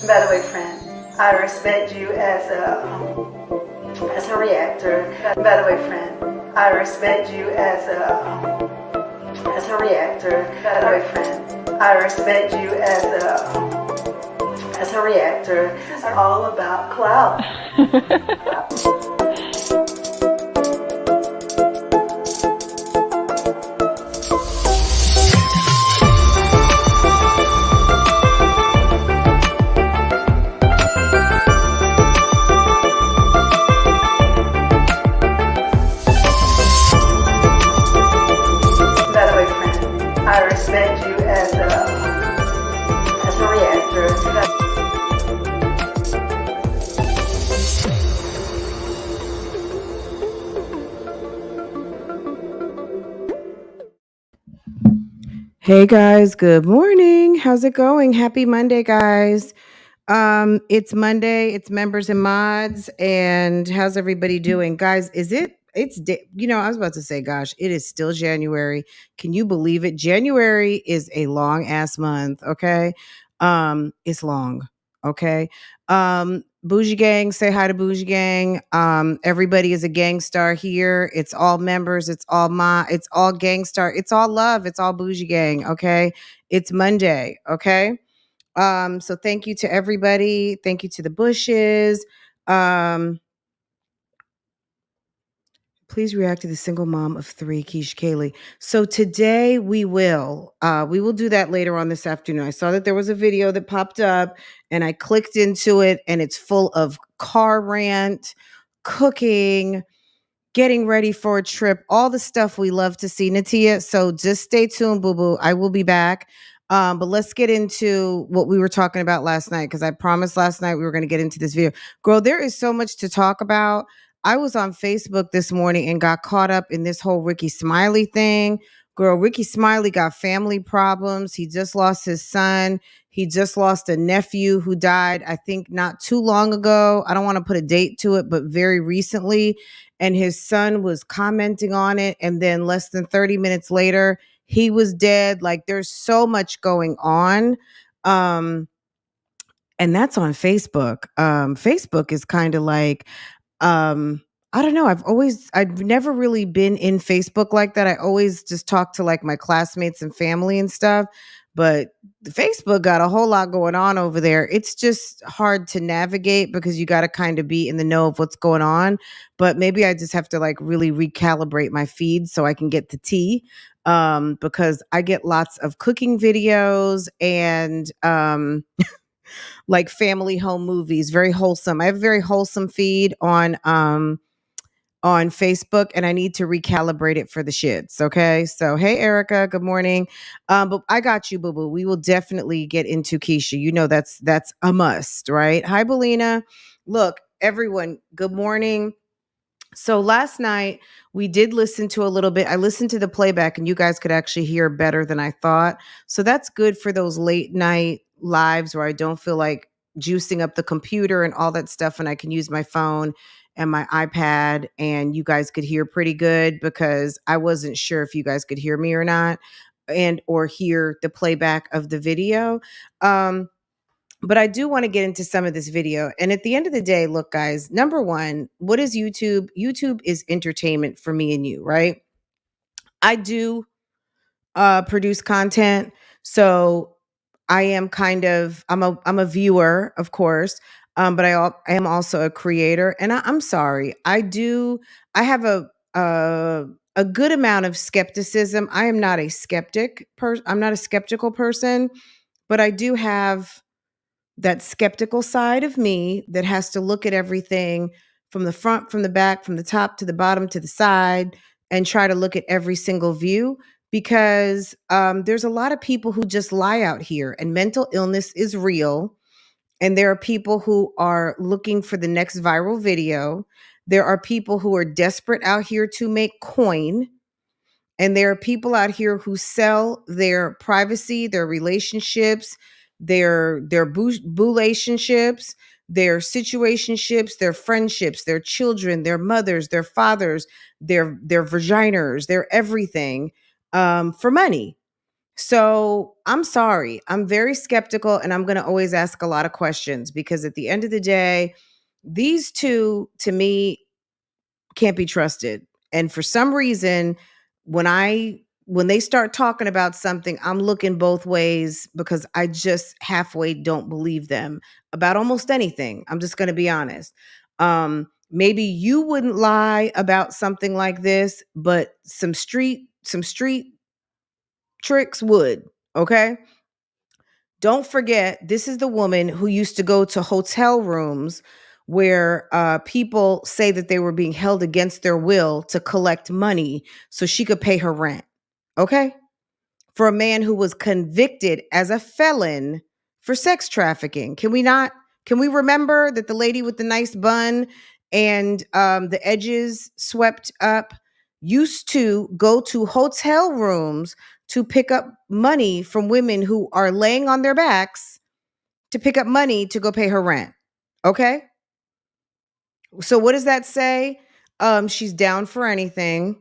By the way, friend, I respect you as a reactor. By the way, friend, I respect you as a reactor. By the way, friend, I respect you as a reactor. This is all about clout. I respect you as a reactor. Hey guys, good morning. How's it going? Happy Monday, guys. It's Monday, it's members and mods, and how's everybody doing? Guys, I was about to say, gosh, it is still January. Can you believe it? January is a long ass month, okay? It's long, okay? BougieGang, say hi to BougieGang. Everybody is a gangstar here. It's all members, it's all gangstar, it's all love, it's all BougieGang, okay? It's Monday, okay? So thank you to everybody. Thank you to the Bushes. Please react to the single mom of 3, Keish Kaylee. So today we will do that later on this afternoon. I saw that there was a video that popped up and I clicked into it and it's full of car rant, cooking, getting ready for a trip, all the stuff we love to see, Natia. So just stay tuned, boo-boo. I will be back. But let's get into what we were talking about last night, because I promised last night we were going to get into this video. Girl, there is so much to talk about. I was on Facebook this morning and got caught up in this whole Ricky Smiley thing. Girl, Ricky Smiley got family problems. He just lost his son. He just lost a nephew who died, I think, not too long ago. I don't want to put a date to it, but very recently. And his son was commenting on it. And then less than 30 minutes later, he was dead. Like, there's so much going on. And that's on Facebook. Facebook is kind of like, I don't know. I've never really been in Facebook like that. I always just talk to like my classmates and family and stuff. But Facebook got a whole lot going on over there. It's just hard to navigate because you got to kind of be in the know of what's going on. But maybe I just have to like really recalibrate my feed so I can get the tea. Because I get lots of cooking videos and like family home movies, very wholesome. I have a very wholesome feed on Facebook, and I need to recalibrate it for the shits. Okay. So, hey, Erica, good morning. But I got you, boo boo. We will definitely get into Keisha. You know, that's a must, right? Hi, Belina. Look, everyone, good morning. So last night we did listen to a little bit. I listened to the playback and you guys could actually hear better than I thought. So that's good for those late night lives where I don't feel like juicing up the computer and all that stuff. And I can use my phone and my iPad and you guys could hear pretty good, because I wasn't sure if you guys could hear me or not, and or hear the playback of the video. But I do want to get into some of this video. And at the end of the day, look, guys, number one, what is YouTube? YouTube is entertainment for me and you, right? I do produce content. So I am I'm a viewer, of course. But I am also a creator. And I'm sorry. I have a good amount of skepticism. I am not a I'm not a skeptical person, but I do have that skeptical side of me that has to look at everything from the front, from the back, from the top to the bottom to the side, and try to look at every single view, because there's a lot of people who just lie out here, and mental illness is real. And there are people who are looking for the next viral video. There are people who are desperate out here to make coin. And there are people out here who sell their privacy, their relationships, their relationships, their situationships, their friendships, their children, their mothers, their fathers, their vaginas, their everything, for money. So I'm sorry. I'm very skeptical and I'm going to always ask a lot of questions because at the end of the day, these two to me can't be trusted. And for some reason, when I when they start talking about something, I'm looking both ways because I just halfway don't believe them about almost anything. I'm just going to be honest. Maybe you wouldn't lie about something like this, but some street tricks would. Okay? Don't forget, this is the woman who used to go to hotel rooms where people say that they were being held against their will to collect money so she could pay her rent. Okay? For a man who was convicted as a felon for sex trafficking. Can we remember that the lady with the nice bun and the edges swept up used to go to hotel rooms to pick up money from women who are laying on their backs to pick up money to go pay her rent. Okay? So what does that say? She's down for anything.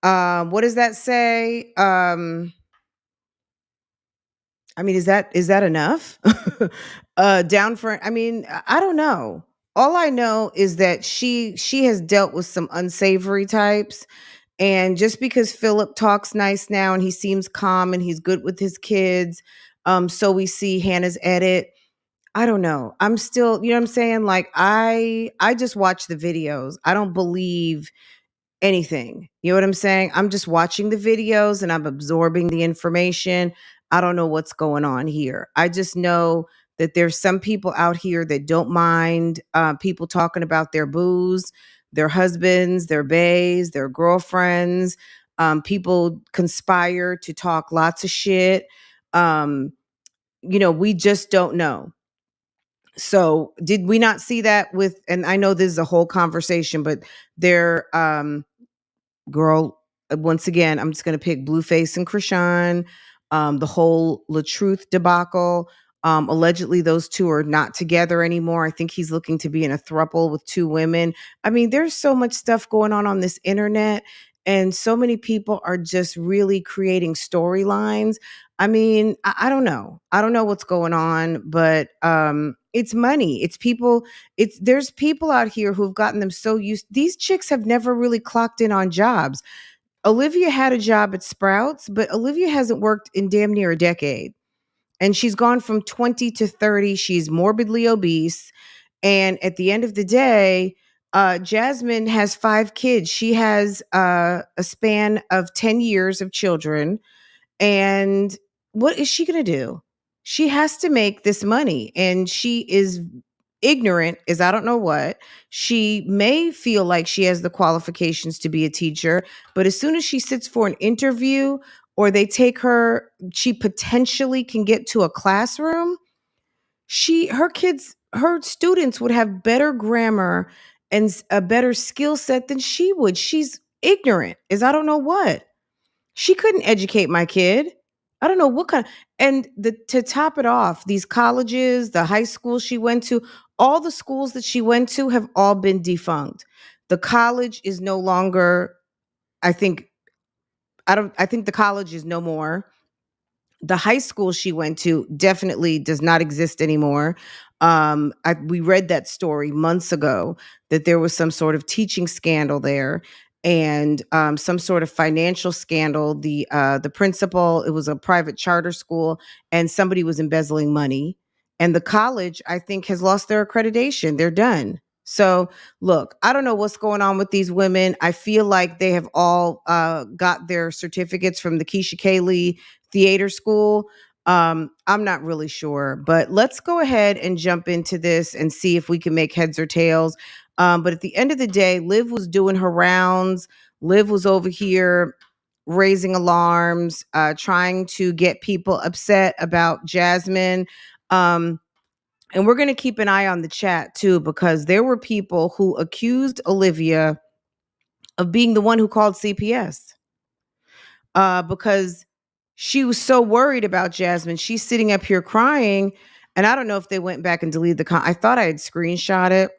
What does that say? I mean, is that enough? Down for I mean, I don't know. All I know is that she has dealt with some unsavory types. And just because Philip talks nice now and he seems calm and he's good with his kids, so we see Hannah's edit. I don't know. I'm still, you know what I'm saying? Like I just watch the videos. I don't believe anything. You know what I'm saying? I'm just watching the videos and I'm absorbing the information. I don't know what's going on here. I just know that there's some people out here that don't mind people talking about their booze, their husbands, their baes, their girlfriends. People conspire to talk lots of shit. Um, we just don't know. So did we not see that with, and I know this is a whole conversation, but there, girl, once again, I'm just going to pick Blueface and Krishan, the whole LaTruth debacle. Allegedly, those two are not together anymore. I think he's looking to be in a throuple with two women. I mean, there's so much stuff going on this internet, and so many people are just really creating storylines. I mean, I don't know. I don't know what's going on, but it's money. It's people. There's people out here who've gotten them so used. These chicks have never really clocked in on jobs. Olivia had a job at Sprouts, but Olivia hasn't worked in damn near a decade. And she's gone from 20 to 30. She's morbidly obese. And at the end of the day, Jasmine has 5 kids. She has a span of 10 years of children. And what is she going to do? She has to make this money. And she is ignorant as I don't know what. She may feel like she has the qualifications to be a teacher, but as soon as she sits for an interview or they take her, she potentially can get to a classroom. Her students would have better grammar and a better skill set than she would. She's ignorant as I don't know what. She couldn't educate my kid. I don't know what kind. And to top it off, these colleges, the high school she went to, all the schools that she went to have all been defunct. The college is no longer, I think, I think the college is no more. The high school she went to definitely does not exist anymore. We read that story months ago that there was some sort of teaching scandal there and some sort of financial scandal. The principal, it was a private charter school, and somebody was embezzling money. And the college, I think, has lost their accreditation. They're done. So, look, I don't know what's going on with these women. I feel like they have all got their certificates from the Keisha Kaylee theater school. I'm not really sure, but let's go ahead and jump into this and see if we can make heads or tails. But at the end of the day, Liv was doing her rounds. Liv was over here raising alarms, trying to get people upset about Jasmine. And we're going to keep an eye on the chat too, because there were people who accused Olivia of being the one who called CPS because she was so worried about Jasmine. She's sitting up here crying. And I don't know if they went back and deleted I thought I had screenshot it.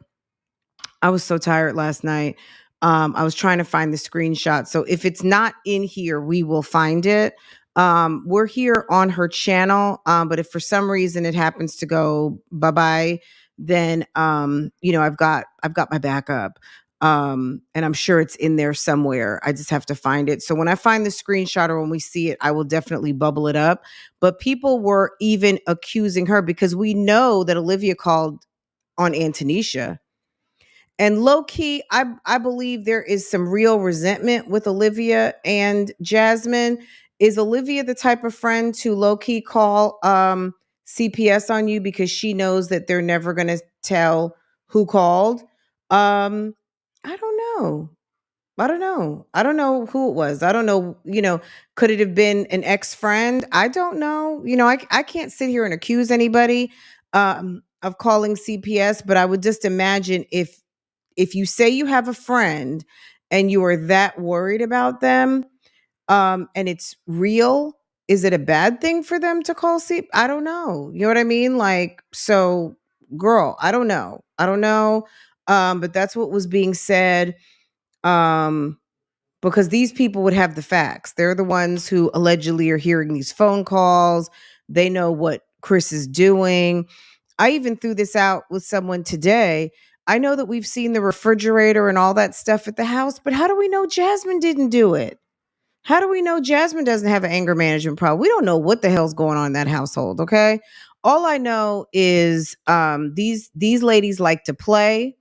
I was so tired last night. I was trying to find the screenshot. So if it's not in here, we will find it. We're here on her channel, but if for some reason it happens to go bye bye, then I've got my backup. And I'm sure it's in there somewhere. I just have to find it. So when I find the screenshot or when we see it, I will definitely bubble it up. But people were even accusing her because we know that Olivia called on Antonisha. And low key, I believe there is some real resentment with Olivia and Jasmine. Is Olivia the type of friend to low key call CPS on you because she knows that they're never going to tell who called? I don't know. I don't know who it was. I don't know, could it have been an ex-friend? I don't know. I can't sit here and accuse anybody of calling CPS, but I would just imagine if you say you have a friend and you are that worried about them, and it's real, is it a bad thing for them to call CPS? I don't know. You know what I mean? Like, so girl, I don't know. I don't know. But that's what was being said. Um, because these people would have the facts. They're the ones who allegedly are hearing these phone calls. They know what Chris is doing. I even threw this out with someone today. I know that we've seen the refrigerator and all that stuff at the house, but how do we know Jasmine didn't do it? How do we know Jasmine doesn't have an anger management problem? We don't know what the hell's going on in that household, okay? All I know is these ladies like to play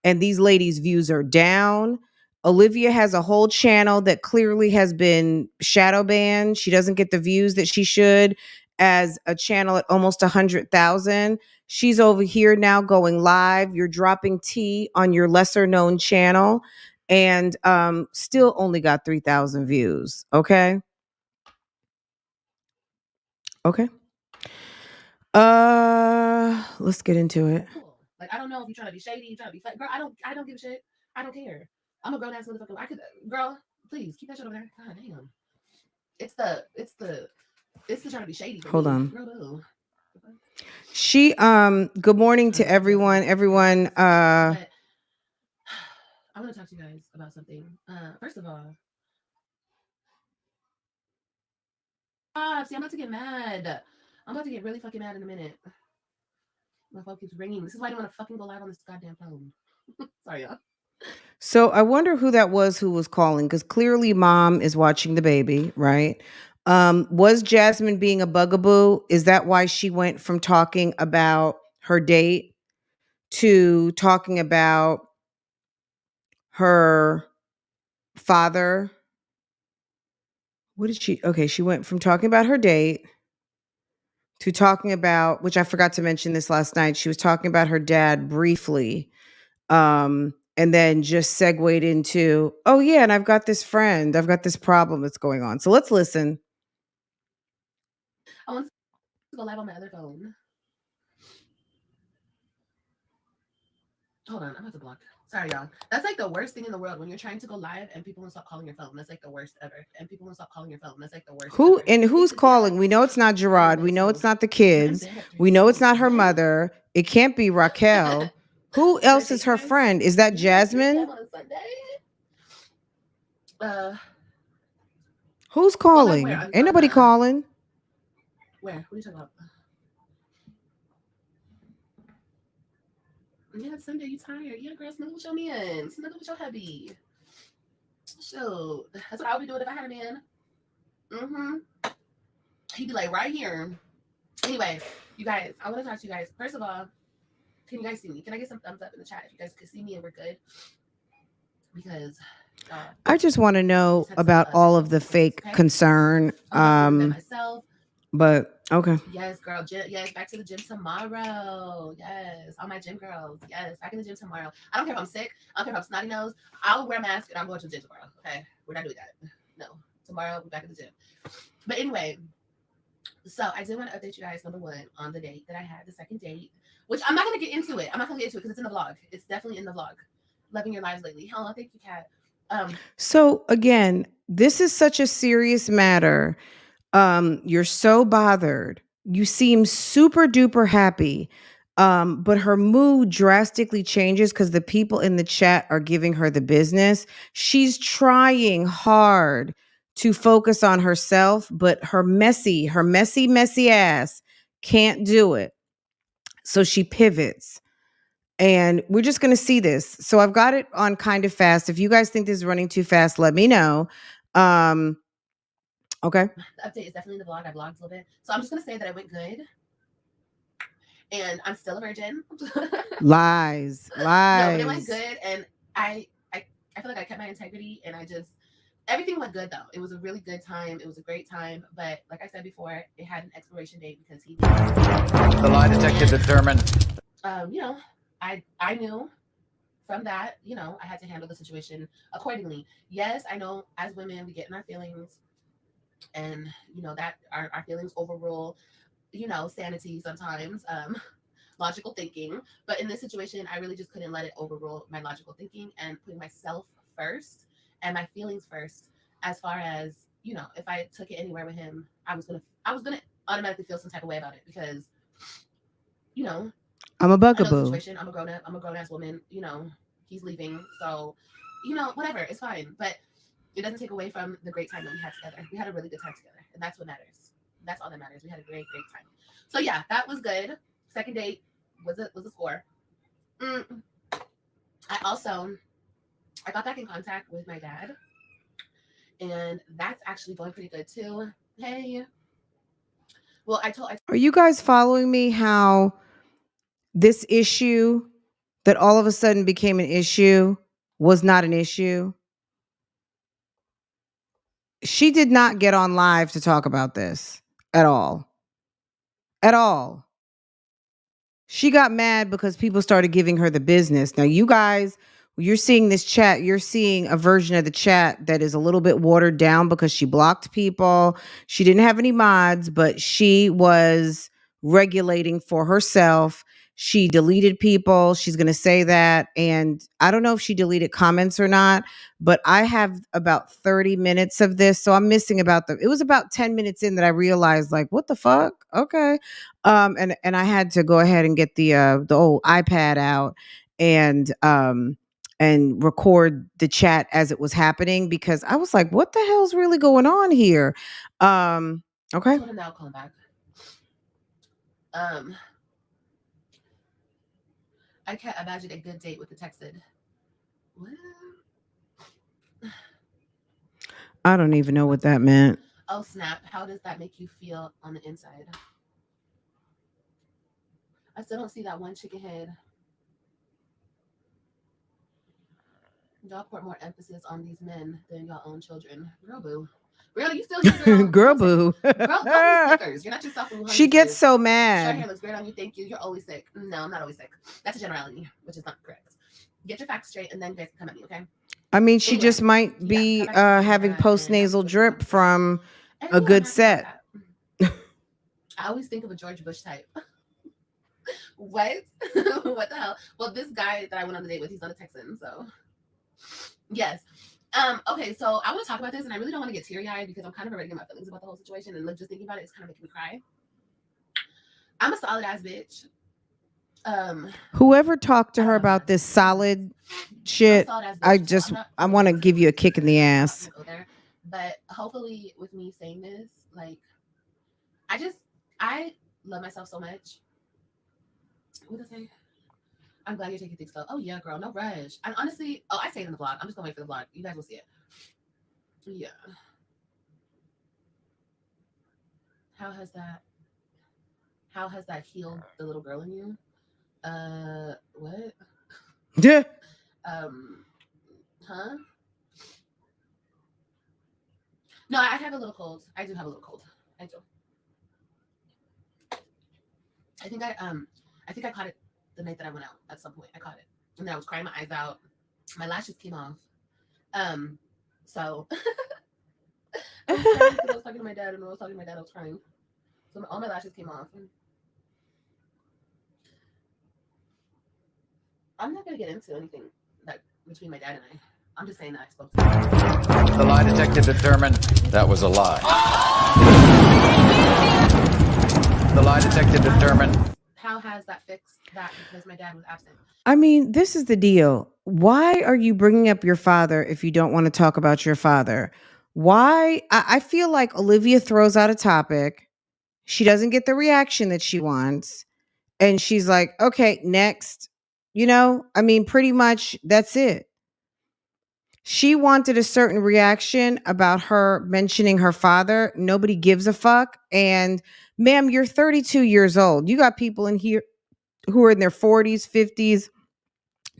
and these ladies' views are down. Olivia has a whole channel that clearly has been shadow banned. She doesn't get the views that she should as a channel at almost 100,000. She's over here now going live. You're dropping tea on your lesser known channel and still only got 3,000 views. Okay. Okay. Let's get into it. Cool. Like, I don't know if you're trying to be shady, you're trying to be fun. Girl, I don't give a shit. I don't care. I'm a grown ass motherfucker. I could, girl, please keep that shit over there. God damn. It's the trying to be shady. Hold me. on. Girl, no. She good morning to everyone. Everyone But I want to talk to you guys about something. First of all, see, I'm about to get mad. I'm about to get really fucking mad in a minute. My phone keeps ringing. This is why I don't want to fucking go live on this goddamn phone. Sorry, y'all. So I wonder who that was who was calling, because clearly mom is watching the baby, right? Was Jasmine being a bugaboo? Is that why she went from talking about her date to talking about her father? What did she? Okay, she went from talking about her date to talking about, which I forgot to mention this last night. She was talking about her dad briefly. And then just segued into, oh yeah, and I've got this friend, I've got this problem that's going on. So let's listen. I want to go live on my other phone. Hold on, I'm about to block. Sorry, y'all. That's like the worst thing in the world when you're trying to go live and people won't stop calling your phone. That's like the worst ever. And people won't stop calling your phone. That's like the worst. Who ever. and who's calling? We know it's not Gerard. We know it's not the kids. We know it's not her mother. It can't be Raquel. Who else is her friend? Is that Jasmine? Who's calling? Well, Ain't nobody calling. Where? What are you talking about? Yeah, Sunday, you tired. Yeah, girl, snuggle with your man. Snuggle with your hubby. So that's what I would be doing if I had a man. Mm-hmm. He'd be like right here. Anyway, you guys, I want to talk to you guys. First of all, can you guys see me? Can I get some thumbs up in the chat if you guys can see me and we're good? Because I just want to know about all of the fake concern. But okay. Yes, girl. Yes, back to the gym tomorrow. Yes, all my gym girls. Yes, back in the gym tomorrow. I don't care if I'm sick. I don't care if I'm snotty nose. I'll wear a mask and I'm going to the gym tomorrow. Okay, we're not doing that. No, tomorrow we're back at the gym. But anyway, so I did want to update you guys. Number one, on the date that I had, the second date, which I'm not going to get into it. I'm not going to get into it because it's in the vlog. It's definitely in the vlog. Loving your lives lately. Oh, thank you, Kat. So again, this is such a serious matter. You're so bothered. You seem super duper happy. But her mood drastically changes because the people in the chat are giving her the business. She's trying hard to focus on herself, but her messy ass can't do it. So she pivots. And we're just going to see this. So I've got it on kind of fast. If you guys think this is running too fast, let me know. Okay. The update is definitely in the vlog. I vlogged a little bit. So I'm just going to say that it went good. And I'm still a virgin. Lies. No, but it went good. And I feel like I kept my integrity, and everything went good though. It was a really good time. It was a great time. But like I said before, it had an expiration date because he The lie detector determined. You know, I knew from that, you know, I had to handle the situation accordingly. Yes, I know as women we get in our feelings, and you know that our feelings overrule, you know, sanity sometimes, logical thinking. But in this situation, I really just couldn't let it overrule my logical thinking and putting myself first and my feelings first. As far as, you know, if I took it anywhere with him, I was gonna automatically feel some type of way about it because, you know, I'm a I know the bugaboo. situation. I'm a grown ass woman. You know, he's leaving, so you know, whatever, it's fine. But it doesn't take away from the great time that we had together. We had a really good time together, and that's what matters. That's all that matters. We had a great time. So yeah, that was good. Second date was a score. I got back in contact with my dad, and that's actually going pretty good too. Hey, well, Are you guys following me? How this issue that all of a sudden became an issue was not an issue? She did not get on live to talk about this at all. At all. She got mad because people started giving her the business. Now, you guys, you're seeing this chat, you're seeing a version of the chat that is a little bit watered down because she blocked people. She didn't have any mods, but she was regulating for herself. She deleted people. She's going to say that. And I don't know if she deleted comments or not, but I have about 30 minutes of this. So I'm missing it was about 10 minutes in that I realized, like, what the fuck? Okay. And I had to go ahead and get the old iPad out and record the chat as it was happening, because I was like, what the hell's really going on here? Okay. I told him that I'll call him back. I can't imagine a good date with the texted. What? I don't even know what that meant. Oh snap! How does that make you feel on the inside? I still don't see that one chicken head. Y'all put more emphasis on these men than y'all own children. Girl, boo. Brianna, you still here, girl boo. Girl, don't be Snickers. You're not yourself. She gets so Short mad. hair looks great on you. Thank you. You're always sick. No, I'm not always sick. That's a generality, which is not correct. Get your facts straight, and then you guys can come at me, okay? I mean, she just might be having post-nasal drip from a good set. I always think of a George Bush type. What? What the hell? Well, this guy that I went on the date with, he's not a Texan, so yes. Okay, so I want to talk about this, and I really don't want to get teary-eyed because I'm kind of already getting my feelings about the whole situation, and just thinking about it is kind of making me cry. I'm a solid ass bitch. Whoever talked to her about this solid shit, I want to give you a kick in the ass. But hopefully, with me saying this, like, I love myself so much. What did I say? I'm glad you're taking things slow. Oh yeah, girl, no rush. And honestly, I say it in the vlog. I'm just gonna wait for the vlog. You guys will see it. Yeah. How has that healed the little girl in you? What? Yeah. Huh? No, I have a little cold. I do have a little cold. I do. I think I caught it the night that I went out at some point. I caught it. And then I was crying my eyes out. My lashes came off. So I was crying because I was talking to my dad, and when I was talking to my dad, I was crying. So all my lashes came off. I'm not gonna get into anything that between my dad and I. I'm just saying that I spoke to him. The lie detector determined that was a lie. The lie detector determined. How has that fixed that? Because my dad was absent. I mean, this is the deal. Why are you bringing up your father if you don't want to talk about your father? Why? I feel like Olivia throws out a topic. She doesn't get the reaction that she wants. And she's like, okay, next. I mean, pretty much that's it. She wanted a certain reaction about her mentioning her father. Nobody gives a fuck. And ma'am, you're 32 years old. You got people in here who are in their 40s, 50s,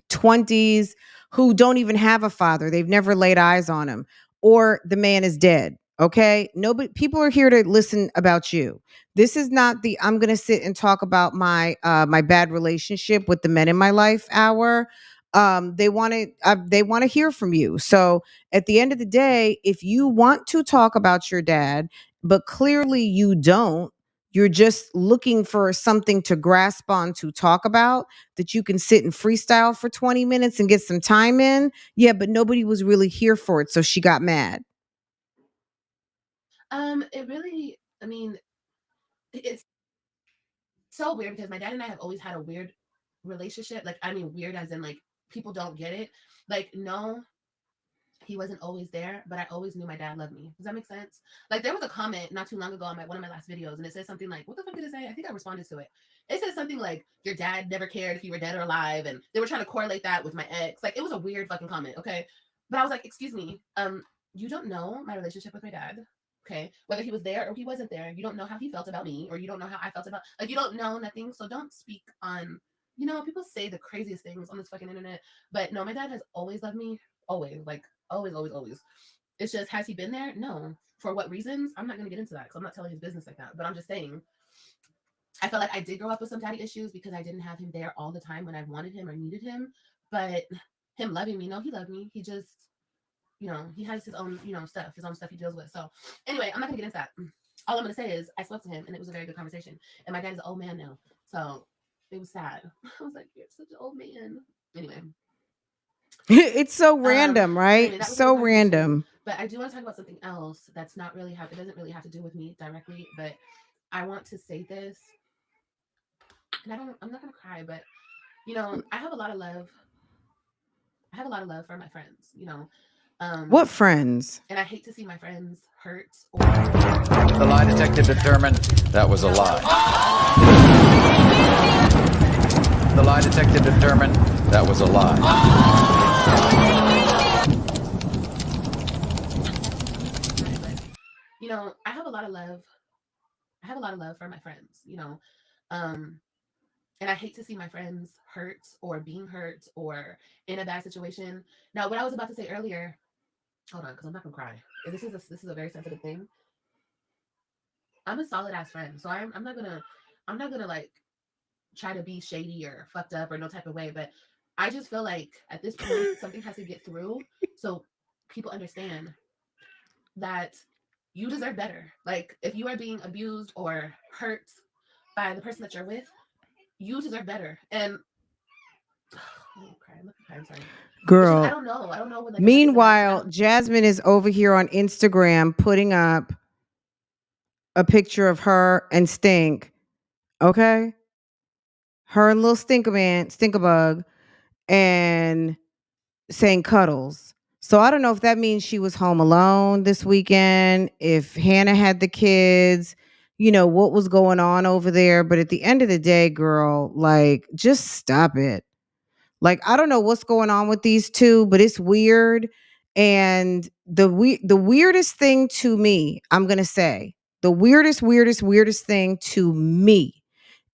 20s who don't even have a father. They've never laid eyes on him, or the man is dead. Okay. Nobody, people are here to listen about you. This is not the I'm gonna sit and talk about my bad relationship with the men in my life hour. They want to hear from you. So at the end of the day, if you want to talk about your dad, but clearly you don't, you're just looking for something to grasp on to talk about that you can sit and freestyle for 20 minutes and get some time in. Yeah, but nobody was really here for it. So she got mad. It really, I mean, it's so weird because my dad and I have always had a weird relationship. Like, I mean, weird as in like people don't get it. Like, no, he wasn't always there, but I always knew my dad loved me. Does that make sense? Like, there was a comment not too long ago on one of my last videos, and it said something like, what the fuck did it say? I think I responded to it. It said something like, your dad never cared if you were dead or alive, and they were trying to correlate that with my ex. Like, it was a weird fucking comment, okay? But I was like, excuse me, you don't know my relationship with my dad. Okay, whether he was there or he wasn't there, you don't know how he felt about me, or you don't know how I felt about, like, you don't know nothing. So don't speak on, people say the craziest things on this fucking internet. But no, my dad has always loved me, always, like always, always, always. It's just, has he been there? No. For what reasons? I'm not gonna get into that because I'm not telling his business like that. But I'm just saying, I felt like I did grow up with some daddy issues because I didn't have him there all the time when I wanted him or needed him. But him loving me, no, he loved me. He just, he has his own, his own stuff he deals with. So anyway, I'm not gonna get into that. All I'm gonna say is I spoke to him and it was a very good conversation. And my dad is an old man now. So it was sad. I was like, you're such an old man. Anyway. It's so random, right? Anyway, so random. But I do want to talk about something else that's not really it doesn't really have to do with me directly, but I want to say this. And I'm not gonna cry, but I have a lot of love. I have a lot of love for my friends, What friends? And I hate to see my friends hurt. The lie detector determined that was a lie. The lie detector determined that was a lie. I have a lot of love. I have a lot of love for my friends, and I hate to see my friends hurt or being hurt or in a bad situation. Now, what I was about to say earlier, hold on, because I'm not gonna cry. This is a very sensitive thing. I'm a solid ass friend, so I'm not gonna like try to be shady or fucked up or no type of way. But I just feel like at this point something has to get through so people understand that you deserve better. Like, if you are being abused or hurt by the person that you're with, you deserve better. And I'm sorry. Girl, just, I don't know what, like, meanwhile, Jasmine is over here on Instagram putting up a picture of her and Stink. Okay, her and little Stinkabug, and saying cuddles. So I don't know if that means she was home alone this weekend, if Hannah had the kids, what was going on over there. But at the end of the day, girl, like, just stop it. Like, I don't know what's going on with these two, but it's weird. And the weirdest thing to me, I'm going to say, the weirdest thing to me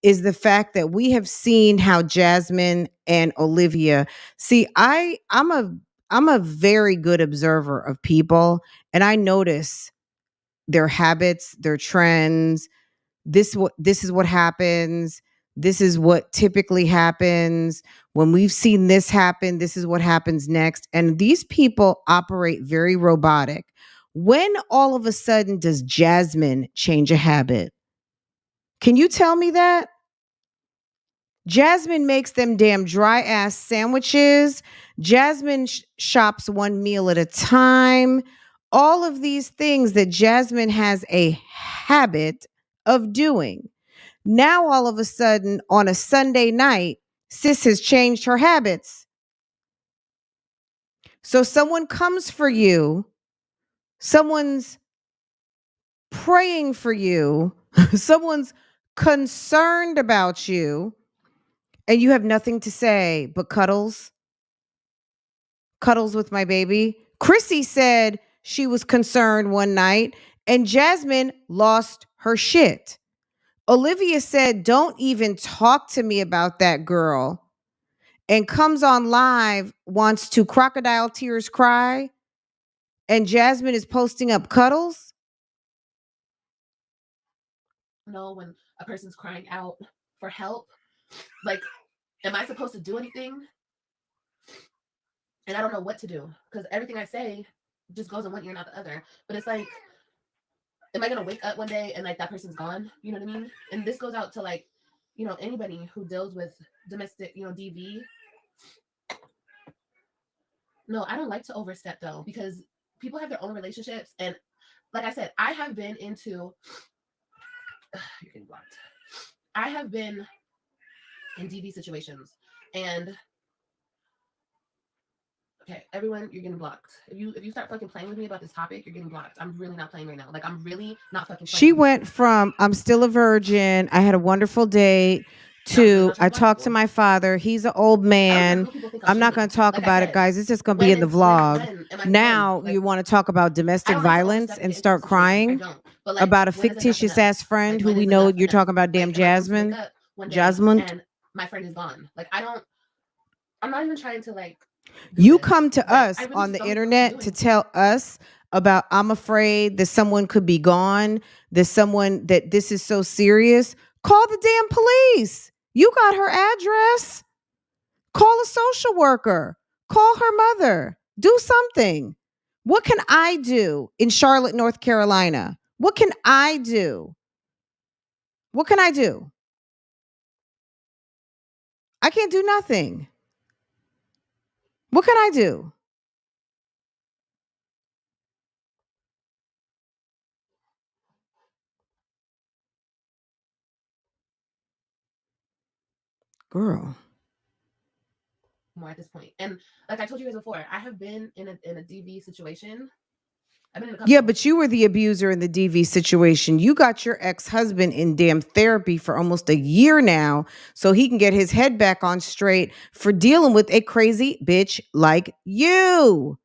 is the fact that we have seen how Jasmine and Olivia, see, I'm a very good observer of people, and I notice their habits, their trends. This is what happens. This is what typically happens. When we've seen this happen, this is what happens next. And these people operate very robotic. When all of a sudden does Jasmine change a habit? Can you tell me that? Jasmine makes them damn dry ass sandwiches. Jasmine shops one meal at a time. All of these things that Jasmine has a habit of doing. Now, all of a sudden, on a Sunday night, sis has changed her habits. So someone comes for you. someone's praying for you, someone's concerned about you, and you have nothing to say but cuddles with my baby. Chrissy said she was concerned one night, and Jasmine lost her shit. Olivia said, don't even talk to me about that girl, and comes on live, wants to crocodile tears cry, and Jasmine is posting up cuddles. Know when a person's crying out for help, like, am I supposed to do anything? And I don't know what to do, because everything I say just goes in one ear, not the other. But it's like, am I gonna wake up one day and like that person's gone? You know what I mean? And this goes out to like, you know, anybody who deals with domestic, you know, DV. No, I don't like to overstep though, because people have their own relationships. And like I said, I have been into you're getting blocked. I have been in DV situations, and okay, everyone, you're getting blocked. If you start fucking playing with me about this topic, you're getting blocked. I'm really not playing right now. Like, I'm really not fucking playing. She went from I'm still a virgin, I had a wonderful date, to I talked to my father. He's an old man. I'm not going to talk about it, guys. It's just going to be in the vlog. Now you want to talk about domestic violence and start crying about a fictitious ass friend who we know you're talking about, damn Jasmine. And my friend is gone. Like, I'm not even trying to like. You come to us on the internet to tell us about, I'm afraid that someone could be gone, that this is so serious. Call the damn police. You got her address. Call a social worker. Call her mother. Do something. What can I do in Charlotte, North Carolina? What can I do? What can I do? I can't do nothing. What can I do? Girl. More at this point. And like I told you guys before, I have been in a DV situation. I've been in a couple. Yeah, but you were the abuser in the DV situation. You got your ex-husband in damn therapy for almost a year now, so he can get his head back on straight for dealing with a crazy bitch like you.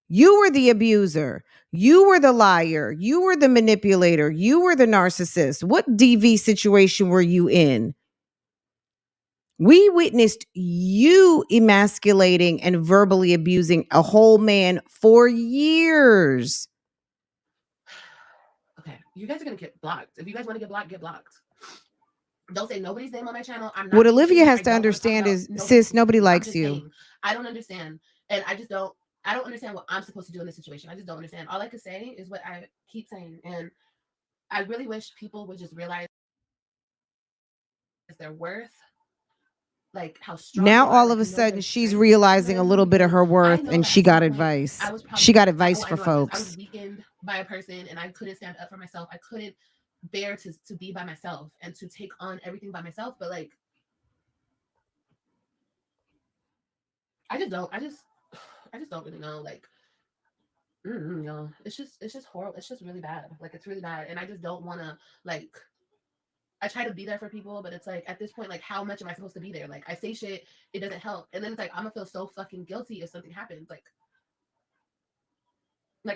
You were the abuser. You were the liar. You were the manipulator. You were the narcissist. What DV situation were you in? We witnessed you emasculating and verbally abusing a whole man for years. Okay, you guys are gonna get blocked. If you guys want to get blocked, get blocked. Don't say nobody's name on my channel. I'm not. What Olivia has to understand is, sis, nobody likes you. Saying, I don't understand, and I don't understand what I'm supposed to do in this situation. I just don't understand. All I could say is what I keep saying, and I really wish people would just realize their worth. Like how strong. Now all of a sudden she's realizing a little bit of her worth, and she got advice. She got advice for folks. I was weakened by a person, and I couldn't stand up for myself. I couldn't bear to be by myself and to take on everything by myself. But like, I just don't really know. Like, y'all, it's just horrible. It's just really bad. Like, it's really bad, and I just don't want to like. I try to be there for people, but it's like at this point, like, how much am I supposed to be there? Like, I say shit, it doesn't help, and then it's like I'm gonna feel so fucking guilty if something happens. Like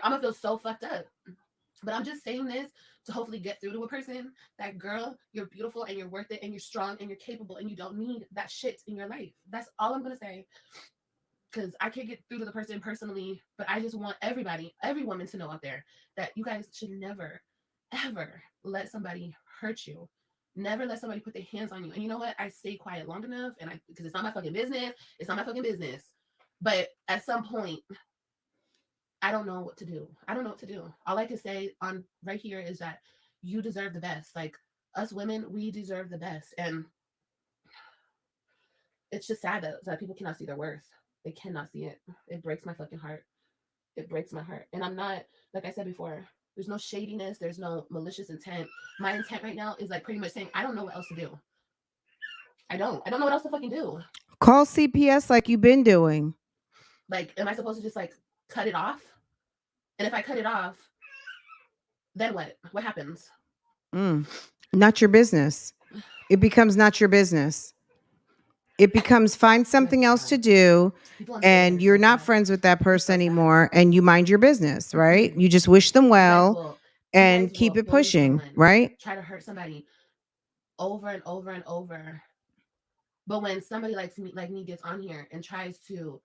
I'm gonna feel so fucked up. But I'm just saying this to hopefully get through to a person that, girl, you're beautiful and you're worth it and you're strong and you're capable and you don't need that shit in your life. That's all I'm gonna say. Because I can't get through to the person personally, but I just want everybody, every woman to know out there that you guys should never, ever let somebody hurt you. Never let somebody put their hands on you. And you know what? I stay quiet long enough, and because it's not my fucking business. It's not my fucking business. But at some point, I don't know what to do. I don't know what to do. All I can say on right here is that you deserve the best. Like, us women, we deserve the best. And it's just sad that people cannot see their worth. They cannot see it. It breaks my fucking heart. It breaks my heart. And I'm not, like I said before, there's no shadiness. There's no malicious intent. My intent right now is like pretty much saying, I don't know what else to do. I don't know what else to fucking do. Call CPS like you've been doing. Like, am I supposed to just like cut it off? And if I cut it off, then what? What happens? Not your business. It becomes not your business. It becomes find something else to do, and you're not friends with that person anymore, and you mind your business, right? You just wish them well and keep it pushing, right? Try to hurt somebody over and over and over. But when somebody like me gets on here and tries to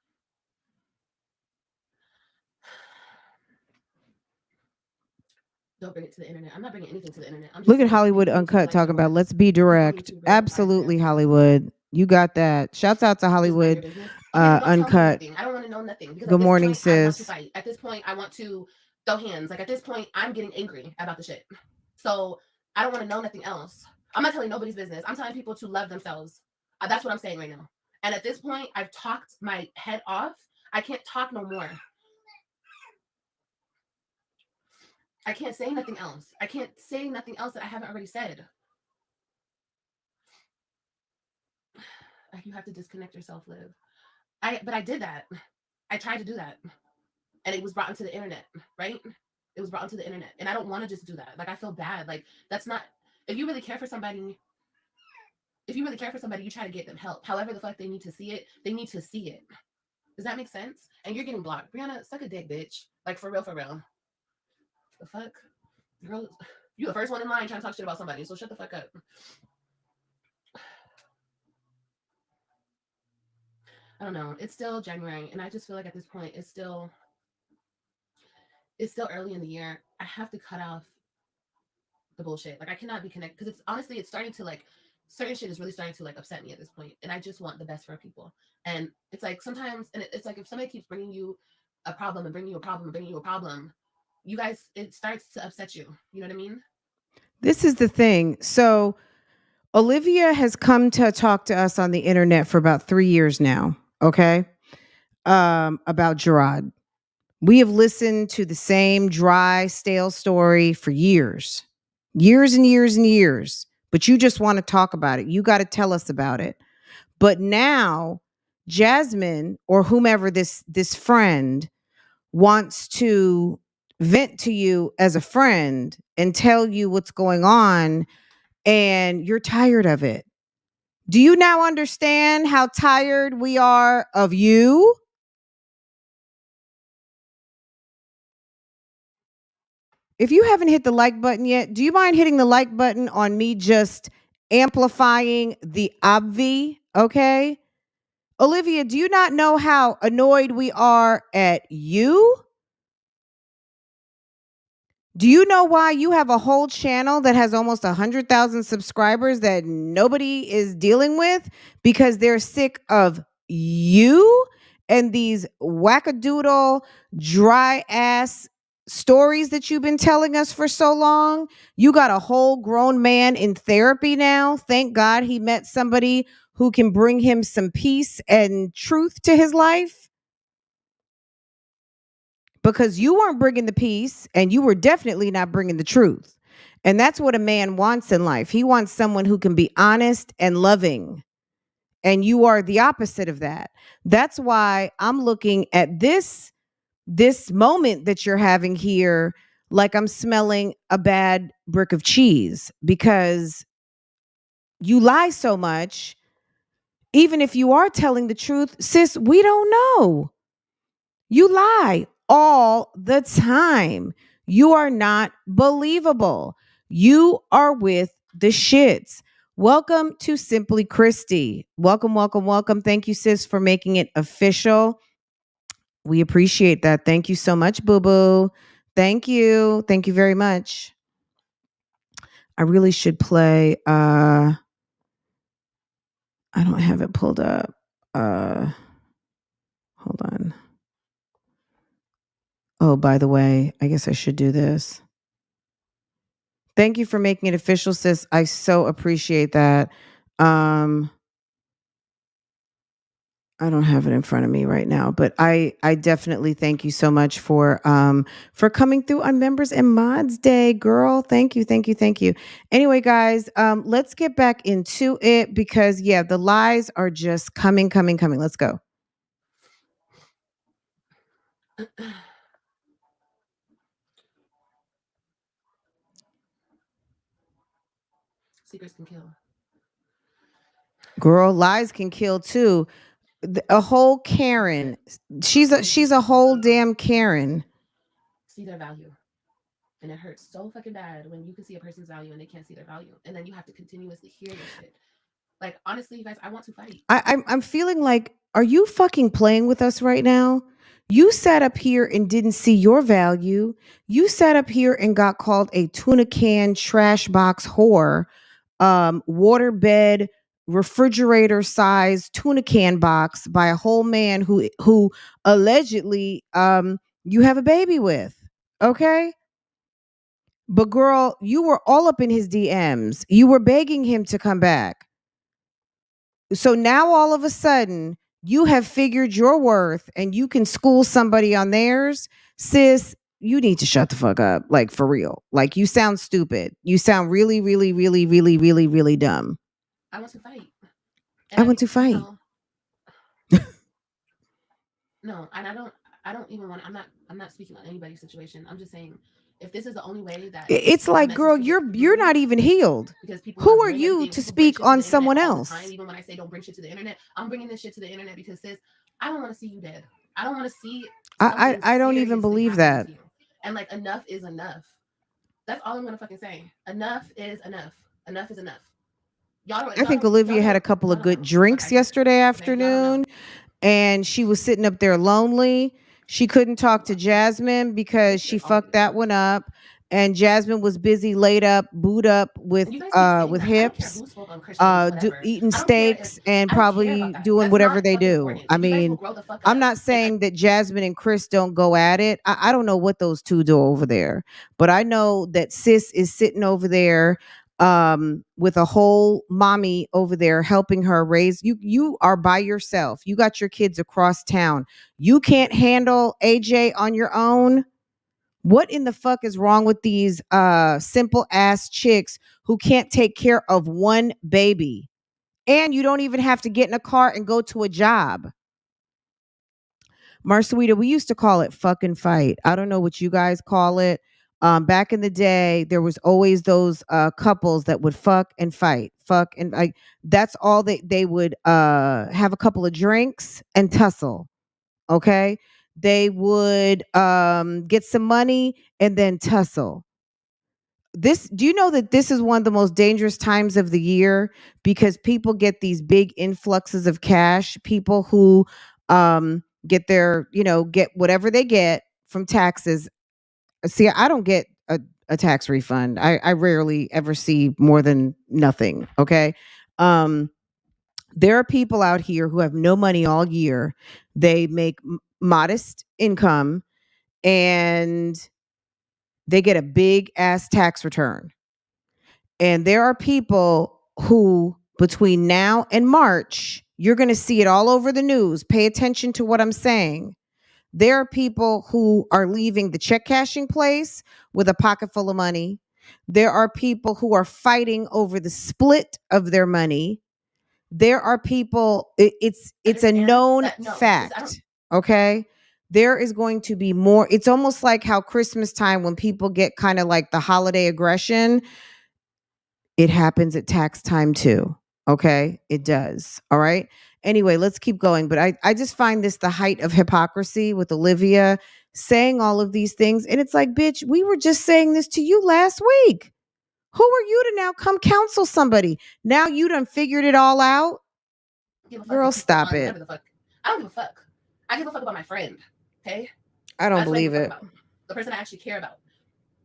don't bring it to the internet. I'm not bringing anything to the internet. I'm just Look at Hollywood Uncut talking about let's be direct. Absolutely, Hollywood. You got that. Shouts out to Hollywood Uncut. I don't want to know nothing. Because good morning, sis. I want to sis. fight. At this point, I want to throw hands. Like at this point, I'm getting angry about the shit. So I don't want to know nothing else. I'm not telling nobody's business. I'm telling people to love themselves. That's what I'm saying right now. And at this point, I've talked my head off. I can't talk no more. I can't say nothing else. I can't say nothing else that I haven't already said. You have to disconnect yourself, Liv. But I did that. I tried to do that. And it was brought into the internet, right? It was brought into the internet. And I don't want to just do that. Like, I feel bad. Like, that's not, if you really care for somebody, you try to get them help. However the fuck they need to see it, they need to see it. Does that make sense? And you're getting blocked. Brianna, suck a dick, bitch. Like, for real, for real. The fuck? Girl, you the first one in line trying to talk shit about somebody, so shut the fuck up. I don't know. It's still January, and I just feel like at this point, it's still early in the year. I have to cut off the bullshit. Like, I cannot be connected, because it's starting to, like, certain shit is really starting to, like, upset me at this point, and I just want the best for people. And it's like sometimes, and it's like if somebody keeps bringing you a problem and bringing you a problem and bringing you a problem, you guys, it starts to upset you. You know what I mean? This is the thing. So Olivia has come to talk to us on the internet for about 3 years now. Okay. About Gerard. We have listened to the same dry, stale story for years and years and years, but you just want to talk about it. You got to tell us about it. But now Jasmine or whomever this friend wants to vent to you as a friend and tell you what's going on, and you're tired of it. Do you now understand how tired we are of you? If you haven't hit the like button yet, do you mind hitting the like button on me just amplifying the obvi? Okay. Olivia, do you not know how annoyed we are at you? Do you know why you have a whole channel that has almost 100,000 subscribers that nobody is dealing with? Because they're sick of you and these wackadoodle, dry ass stories that you've been telling us for so long. You got a whole grown man in therapy now. Thank God he met somebody who can bring him some peace and truth to his life. Because you weren't bringing the peace and you were definitely not bringing the truth. And that's what a man wants in life. He wants someone who can be honest and loving. And you are the opposite of that. That's why I'm looking at this moment that you're having here like I'm smelling a bad brick of cheese, because you lie so much. Even if you are telling the truth, sis, we don't know. You lie all the time. You are not believable. You are with the shits. Welcome to Simply Christy. Welcome, welcome, welcome. Thank you, sis, for making it official. We appreciate that. Thank you so much, boo-boo. Thank you. Thank you very much. I really should play. I don't have it pulled up. Hold on. Oh, by the way, I guess I should do this. Thank you for making it official, sis. I so appreciate that. I don't have it in front of me right now, but I definitely thank you so much for coming through on Members and Mods Day, girl. Thank you, thank you, thank you. Anyway, guys, let's get back into it, because yeah, the lies are just coming. Let's go. secrets can kill. Girl, lies can kill too. A whole Karen. She's a whole damn Karen. See their value. And it hurts so fucking bad when you can see a person's value and they can't see their value. And then you have to continuously hear this shit. Like, honestly, you guys, I want to fight. I'm feeling like, are you fucking playing with us right now? You sat up here and didn't see your value. You sat up here and got called a tuna can trash box whore, waterbed refrigerator size tuna can box by a whole man who allegedly you have a baby with. Okay? But girl, you were all up in his DMs. You were begging him to come back. So now all of a sudden, you have figured your worth and you can school somebody on theirs. Sis, you need to shut the fuck up. Like, for real. Like, you sound stupid. You sound really, really, really, really, really, really dumb. I want to fight. I want to fight. No, and I don't even want, I'm not speaking on anybody's situation. I'm just saying, if this is the only way that it's like, girl, you're not even healed. Because people who are you to speak on someone else? Even when I say don't bring shit to the internet, I'm bringing this shit to the internet because, sis, I don't want to see you dead. I don't want to see. I don't even believe that. And like, enough is enough. That's all I'm gonna fucking say. Enough is enough. Enough is enough. I think Olivia had a couple of good drinks yesterday afternoon, and she was sitting up there lonely. She couldn't talk to Jasmine because she fucked that one up. And Jasmine was busy laid up, booed up with hips, eating steaks and probably doing whatever they do. I mean, I'm not saying that Jasmine and Chris don't go at it. I don't know what those two do over there, but I know that sis is sitting over there with a whole mommy over there helping her raise. You are by yourself. You got your kids across town. You can't handle AJ on your own. What in the fuck is wrong with these simple ass chicks who can't take care of one baby? And you don't even have to get in a car and go to a job. Marsuita, we used to call it fucking fight. I don't know what you guys call it. Back in the day, there was always those couples that would fuck and fight. Fuck and like, that's all they would have a couple of drinks and tussle. Okay. They would get some money and then tussle. Do you know that this is one of the most dangerous times of the year because people get these big influxes of cash, people who get get whatever they get from taxes. See, I don't get a tax refund. I rarely ever see more than nothing. Okay. There are people out here who have no money all year. They make modest income and they get a big ass tax return. And there are people who between now and March, you're going to see it all over the news. Pay attention to what I'm saying. There are people who are leaving the check cashing place with a pocket full of money. There are people who are fighting over the split of their money. There are people, it's a known fact. Okay. There is going to be more. It's almost like how Christmas time, when people get kind of like the holiday aggression, it happens at tax time too. Okay. It does. All right. Anyway, let's keep going. But I just find this the height of hypocrisy with Olivia saying all of these things. And it's like, bitch, we were just saying this to you last week. Who are you to now come counsel somebody? Now you done figured it all out? Girl, stop it. I don't give a fuck. I give a fuck about my friend. Okay? I don't believe it. The person I actually care about.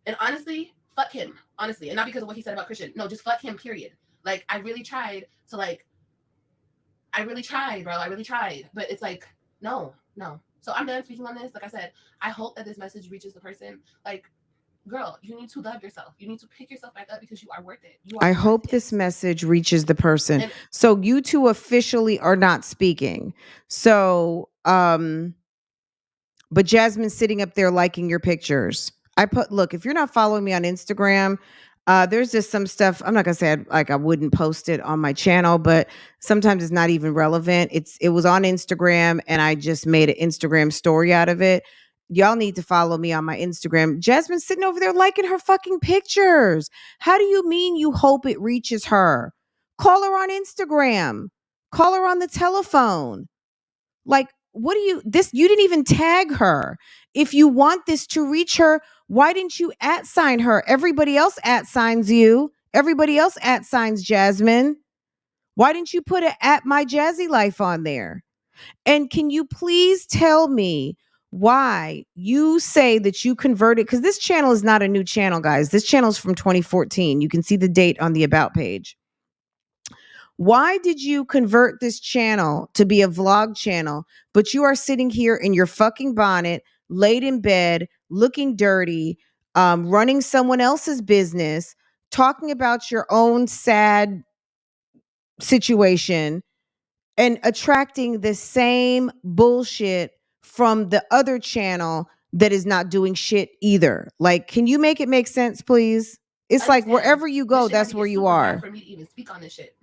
And honestly, fuck him. Honestly. And not because of what he said about Christian. No, just fuck him, period. Like, I really tried to I really tried, bro. I really tried. But it's like, no. So I'm done speaking on this. Like I said, I hope that this message reaches the person. Like, girl, you need to love yourself. You need to pick yourself back up because you are worth it. I hope this message reaches the person. So you two officially are not speaking. So, but Jasmine's sitting up there liking your pictures. Look, if you're not following me on Instagram, there's just some stuff. I'm not gonna say I wouldn't post it on my channel, but sometimes it's not even relevant. It was on Instagram and I just made an Instagram story out of it. y'all need to follow me on my Instagram. Jasmine's sitting over there liking her fucking pictures. How do you mean you hope it reaches her? Call her on Instagram. Call her on the telephone. Like, what do you, you didn't even tag her. If you want this to reach her, why didn't you @sign her? Everybody else @signs you. Everybody else @signs Jasmine. Why didn't you put a @my Jazzy Life on there? And can you please tell me why you say that you converted? Because this channel is not a new channel, guys. This channel is from 2014. You can see the date on the About page. Why did you convert this channel to be a vlog channel, but you are sitting here in your fucking bonnet, laid in bed, looking dirty, running someone else's business, talking about your own sad situation, and attracting the same bullshit from the other channel that is not doing shit either? Like, can you make it make sense, please? It's like wherever you go, that's where you are. For me to even speak on this shit,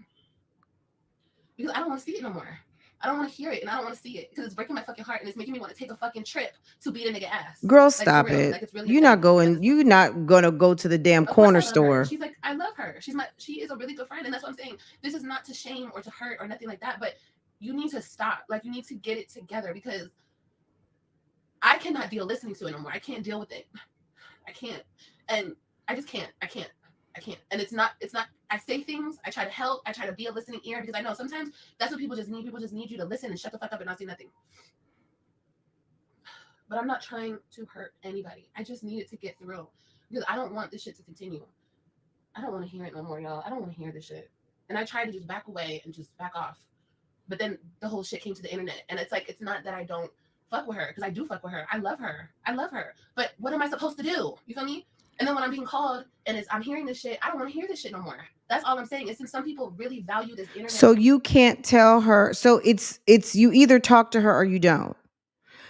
because I don't want to see it no more. I don't want to hear it, and I don't want to see it because it's breaking my fucking heart, and it's making me want to take a fucking trip to beat a nigga ass. Girl, stop it. Like, it's really you're not going. You're not gonna go to the damn corner store. She's like, I love her. She is a really good friend, and that's what I'm saying. This is not to shame or to hurt or nothing like that, but you need to stop. Like, you need to get it together, because I cannot deal listening to it no more. I can't deal with it. I can't, and I just can't. I can't. And it's not, I say things, I try to help, I try to be a listening ear, because I know sometimes that's what people just need. People just need you to listen and shut the fuck up and not say nothing. But I'm not trying to hurt anybody. I just need it to get through, because I don't want this shit to continue. I don't want to hear it no more, y'all. I don't want to hear this shit. And I try to just back away and just back off. But then the whole shit came to the internet, and it's like, it's not that I don't fuck with her, because I do fuck with her. I love her. But what am I supposed to do? You feel me? And then when I'm being called and I'm hearing this shit, I don't want to hear this shit no more. That's all I'm saying. Is since some people really value this internet. So you can't tell her. So it's you either talk to her or you don't.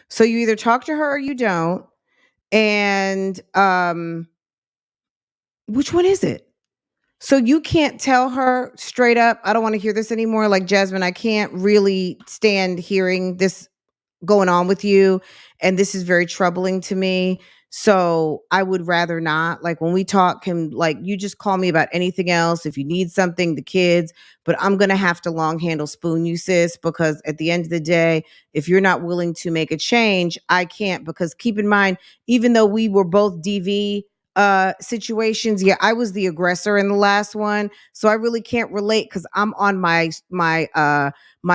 So you either talk to her or you don't. And which one is it? So you can't tell her straight up, I don't want to hear this anymore. Like, Jasmine, I can't really stand hearing this going on with you, and this is very troubling to me. So I would rather not. Like, when we talk, you just call me about anything else. If you need something, the kids, but I'm going to have to long handle spoon you, sis, because at the end of the day, if you're not willing to make a change, I can't. Because keep in mind, even though we were both DV situations, yeah, I was the aggressor in the last one. So I really can't relate, because I'm on my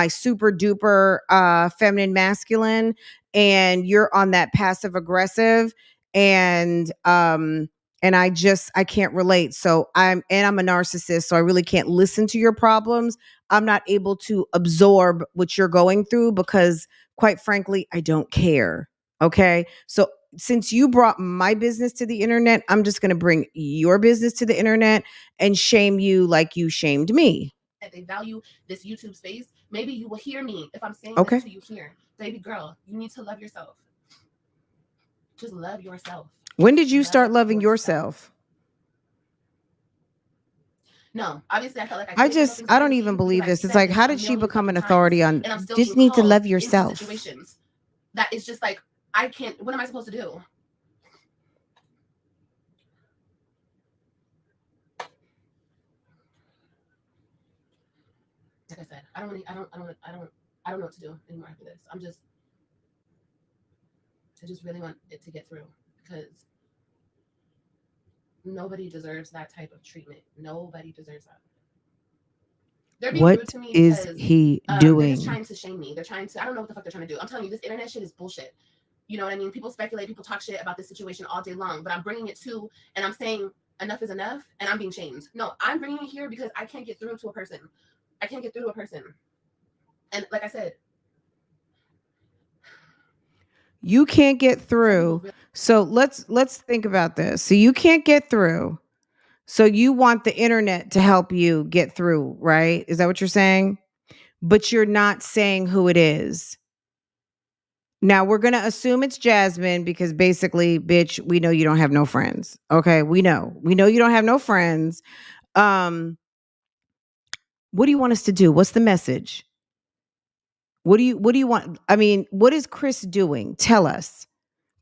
super duper feminine masculine, and you're on that passive aggressive, and I can't relate. So I'm a narcissist, so I really can't listen to your problems. I'm not able to absorb what you're going through, because quite frankly, I don't care. Okay? So since you brought my business to the internet, I'm just going to bring your business to the internet and shame you like you shamed me. If they value this YouTube space, maybe you will hear me if I'm saying this to you here. Baby girl, you need to love yourself. Just love yourself. When did you start loving yourself? No, obviously I felt like I don't even believe this. It's like, how did she become an authority on just need to love yourself? Situations that is just like, I can't, what am I supposed to do? Like I said, I don't know what to do anymore after this. I just really want it to get through, because nobody deserves that type of treatment. Nobody deserves that. They're being rude to me because he doing? They're just trying to shame me. They're trying to, I don't know what the fuck they're trying to do. I'm telling you, this internet shit is bullshit. You know what I mean? People speculate, people talk shit about this situation all day long, but I'm bringing it to, and I'm saying enough is enough, and I'm being shamed. No, I'm bringing it here because I can't get through to a person. I can't get through to a person. And like I said, you can't get through. So let's think about this. So you can't get through. So you want the internet to help you get through, right? Is that what you're saying? But you're not saying who it is. Now we're going to assume it's Jasmine, because basically, bitch, we know you don't have no friends. Okay. We know you don't have no friends. What do you want us to do? What's the message? What do you want? I mean, what is Chris doing? Tell us.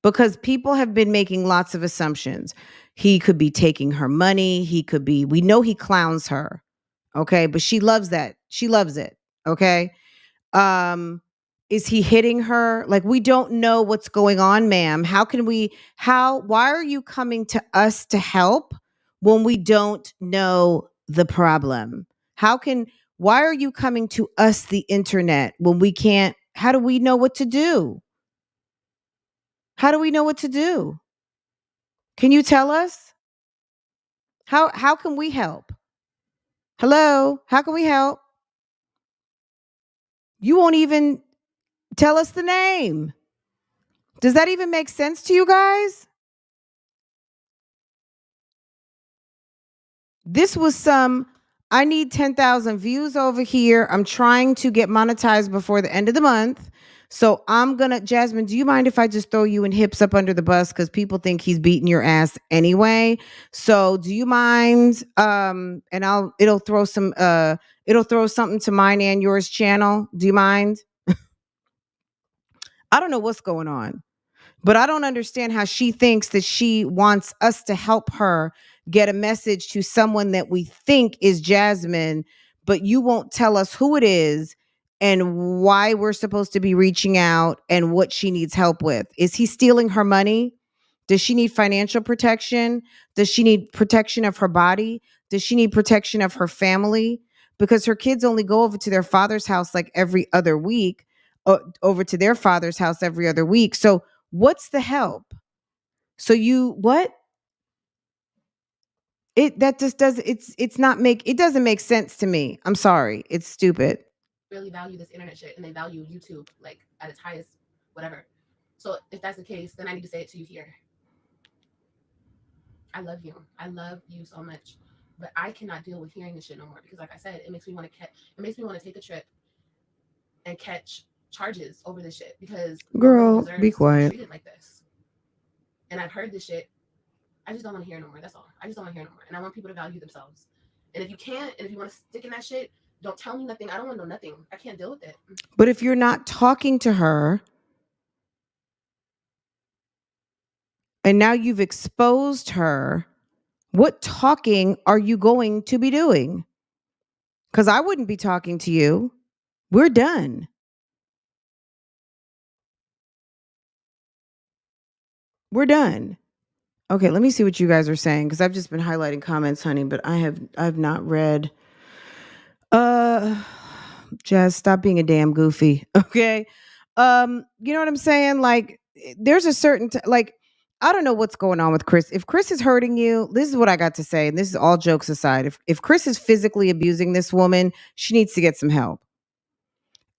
because people have been making lots of assumptions. He could be taking her money. We know he clowns her. Okay. But she loves that. She loves it. Okay. Um, is he hitting her? Like, we don't know what's going on, ma'am. Why are you coming to us to help when we don't know the problem? Why are you coming to us, the internet, when we can't? How do we know what to do? How do we know what to do? Can you tell us? How can we help? Hello? How can we help? You won't even tell us the name. Does that even make sense to you guys? This was I need 10,000 views over here. I'm trying to get monetized before the end of the month. So Jasmine, do you mind if I just throw you and Hips up under the bus? Because people think he's beating your ass anyway. So do you mind? And it'll throw something to mine and yours channel. Do you mind? I don't know what's going on. But I don't understand how she thinks that she wants us to help her get a message to someone that we think is Jasmine, but you won't tell us who it is and why we're supposed to be reaching out and what she needs help with. Is he stealing her money? Does she need financial protection? Does she need protection of her body? Does she need protection of her family? Because her kids only go over to their father's house like every other week, over to their father's house every other week. So what's the help? So what? It doesn't make sense to me. I'm sorry. It's stupid. Really value this internet shit and they value YouTube like at its highest, whatever. So if that's the case, then I need to say it to you here. I love you. I love you so much. But I cannot deal with hearing this shit no more because like I said, it makes me want to take a trip and catch charges over this shit because girl, be quiet. Treated like this. And I've heard this shit. I just don't want to hear it no more. That's all. I just don't want to hear it no more. And I want people to value themselves. And if you can't, and if you want to stick in that shit, don't tell me nothing. I don't want to know nothing. I can't deal with it. But if you're not talking to her, and now you've exposed her, what talking are you going to be doing? Because I wouldn't be talking to you. We're done. We're done. Okay, let me see what you guys are saying because I've just been highlighting comments, honey, but I've not read. Jazz, stop being a damn goofy. Okay. You know what I'm saying? Like, there's a certain like, I don't know what's going on with Chris. If Chris is hurting you, this is what I got to say, and this is all jokes aside. If Chris is physically abusing this woman, she needs to get some help.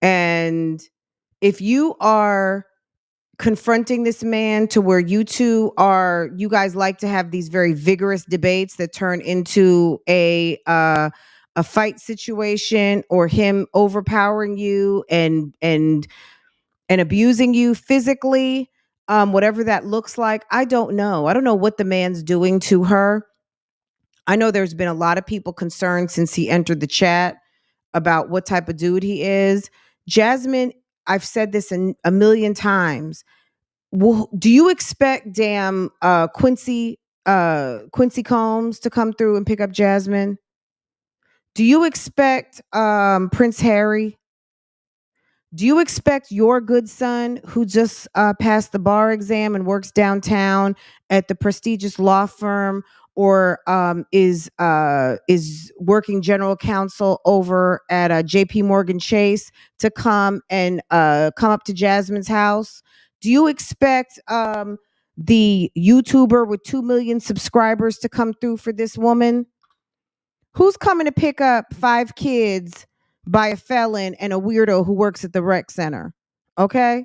And if you are confronting this man to where you guys like to have these very vigorous debates that turn into a fight situation or him overpowering you and abusing you physically, whatever that looks like. I don't know what the man's doing to her. I know there's been a lot of people concerned since he entered the chat about what type of dude he is. Jasmine, I've said this a million times. Well, do you expect damn Quincy Combs to come through and pick up Jasmine? Do you expect Prince Harry? Do you expect your good son, who just passed the bar exam and works downtown at the prestigious law firm, or is working general counsel over at J.P. Morgan Chase, to come up to Jasmine's house? Do you expect the YouTuber with 2 million subscribers to come through for this woman? Who's coming to pick up 5 kids by a felon and a weirdo who works at the rec center? Okay.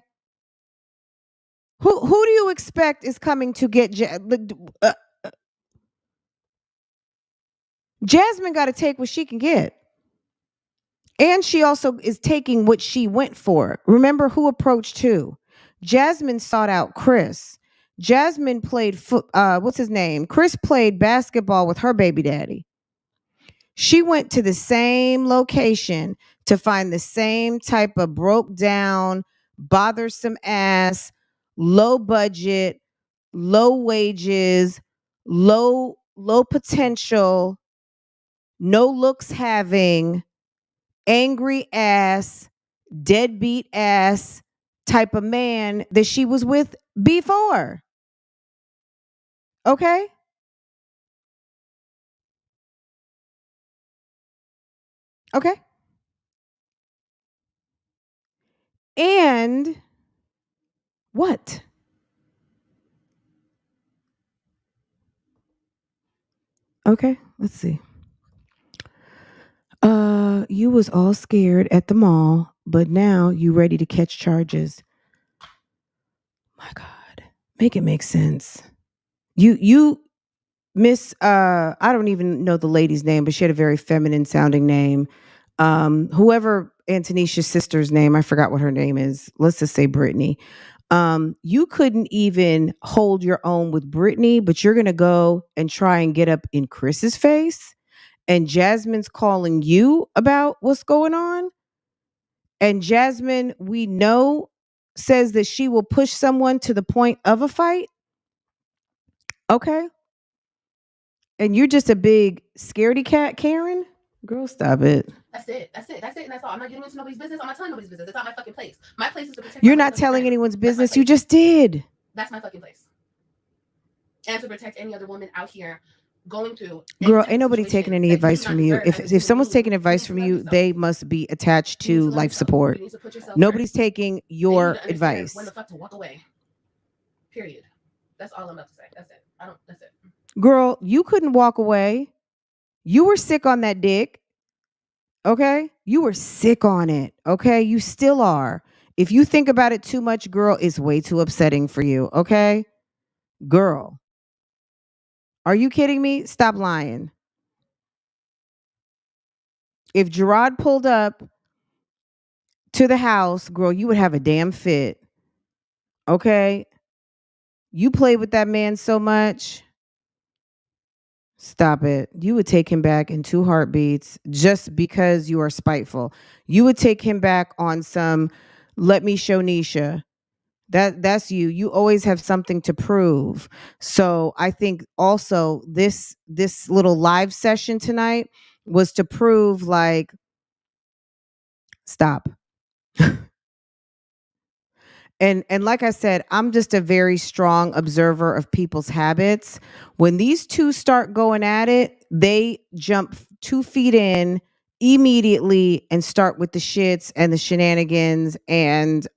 Who do you expect is coming to get Jasmine got to take what she can get. And she also is taking what she went for. Remember who approached who? Jasmine sought out Chris. Jasmine played what's his name? Chris played basketball with her baby daddy. She went to the same location to find the same type of broke down, bothersome ass, low budget, low wages, low potential, no looks having, angry ass, deadbeat ass type of man that she was with before. Okay? Okay. And what? Okay, let's see. You was all scared at the mall, but now you ready to catch charges. My God. Make it make sense. You Miss I don't even know the lady's name, but she had a very feminine sounding name. Whoever Antonicia's sister's name, I forgot what her name is. Let's just say Brittany. You couldn't even hold your own with Brittany, but you're gonna go and try and get up in Chris's face. And Jasmine's calling you about what's going on. And Jasmine, we know, says that she will push someone to the point of a fight. Okay. And you're just a big scaredy cat, Karen? Girl, stop it. That's it. That's it. That's it. And that's all. I'm not getting into nobody's business. I'm not telling nobody's business. It's not my fucking place. My place is to protect. You're not telling anyone's business. You just did. That's my fucking place. And to protect any other woman out here going through. Girl, ain't nobody taking any advice from you. If someone's taking advice from you, they must be attached to life support. Nobody's taking your advice. When the fuck to walk away. Period. That's all I'm about to say. That's it. That's it. Girl, you couldn't walk away. You were sick on that dick. Okay? You were sick on it. Okay? You still are. If you think about it too much, girl, it's way too upsetting for you. Okay? Girl. Are you kidding me? Stop lying. If Gerard pulled up to the house, girl, you would have a damn fit. Okay? You played with that man so much. Stop it. You would take him back in 2 heartbeats just because you are spiteful. You would take him back on some let me show Nisha. That's you. You always have something to prove. So I think also this little live session tonight was to prove like stop. And like I said, I'm just a very strong observer of people's habits. When these two start going at it, they jump 2 feet in immediately and start with the shits and the shenanigans and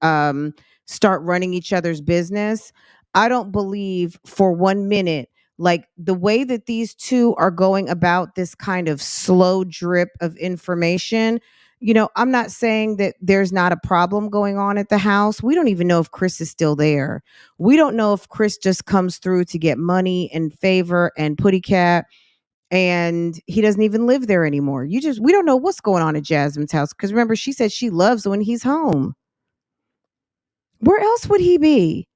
start running each other's business. I don't believe for 1 minute, like the way that these two are going about this kind of slow drip of information. You know, I'm not saying that there's not a problem going on at the house. We don't even know if Chris is still there. We don't know if Chris just comes through to get money and favor and putty cat and he doesn't even live there anymore. We don't know what's going on at Jasmine's house because remember, she said she loves when he's home. Where else would he be?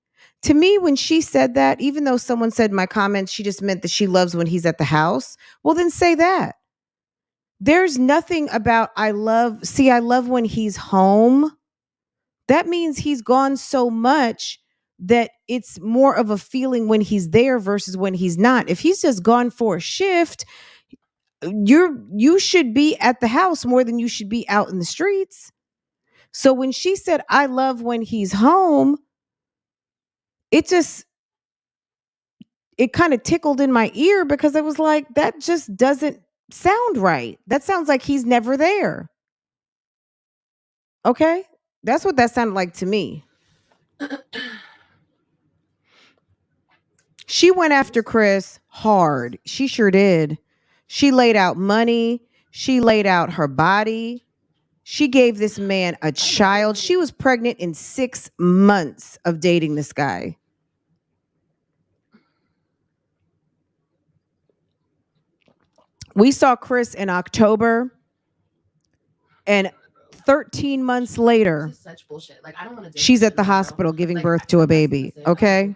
To me, when she said that, even though someone said in my comments she just meant that she loves when he's at the house, well, then say that. There's nothing about I love when he's home. That means he's gone so much that it's more of a feeling when he's there versus when he's not. If he's just gone for a shift, you should be at the house more than you should be out in the streets. So when she said I love when he's home, it kind of tickled in my ear because I was like, that just doesn't sound right. That sounds like he's never there. Okay? That's what that sounded like to me. She went after Chris hard. She sure did. She laid out money. She laid out her body. She gave this man a child. She was pregnant in 6 months of dating this guy. We saw Chris in October, and 13 months later, such bullshit. Like, I don't want to. She's at the hospital giving birth to a baby. Okay.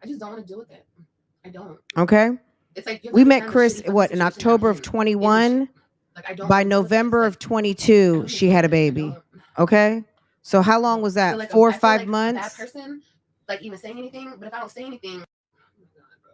I just don't want to do with it. I don't. Okay. It's like we met Chris in October of 21. Like, by November of 22, she had a baby. Okay. So how long was that? like 4 or 5 months. That person like even saying anything. But if I don't say anything, oh my god, bro,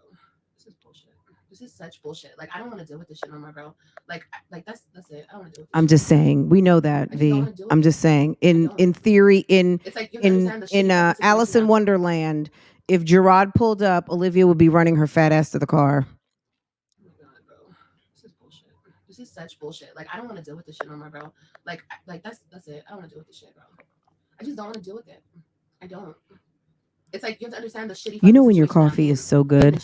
this is bullshit. This is such bullshit. Like I don't want to deal with this shit no more, bro. Like that's it. I don't want to deal with this. I'm just saying, we know that, V. I'm just saying, in theory, in it's like in Alice in Wonderland, if Gerard pulled up, Olivia would be running her fat ass to the car. Oh my god, bro, this is bullshit. This is such bullshit. Like I don't want to deal with this shit no more, bro. Like that's it. I don't want to deal with this shit, bro. I just don't want to deal with it. I don't. It's like you have to understand the shitty. You know when your coffee is so good.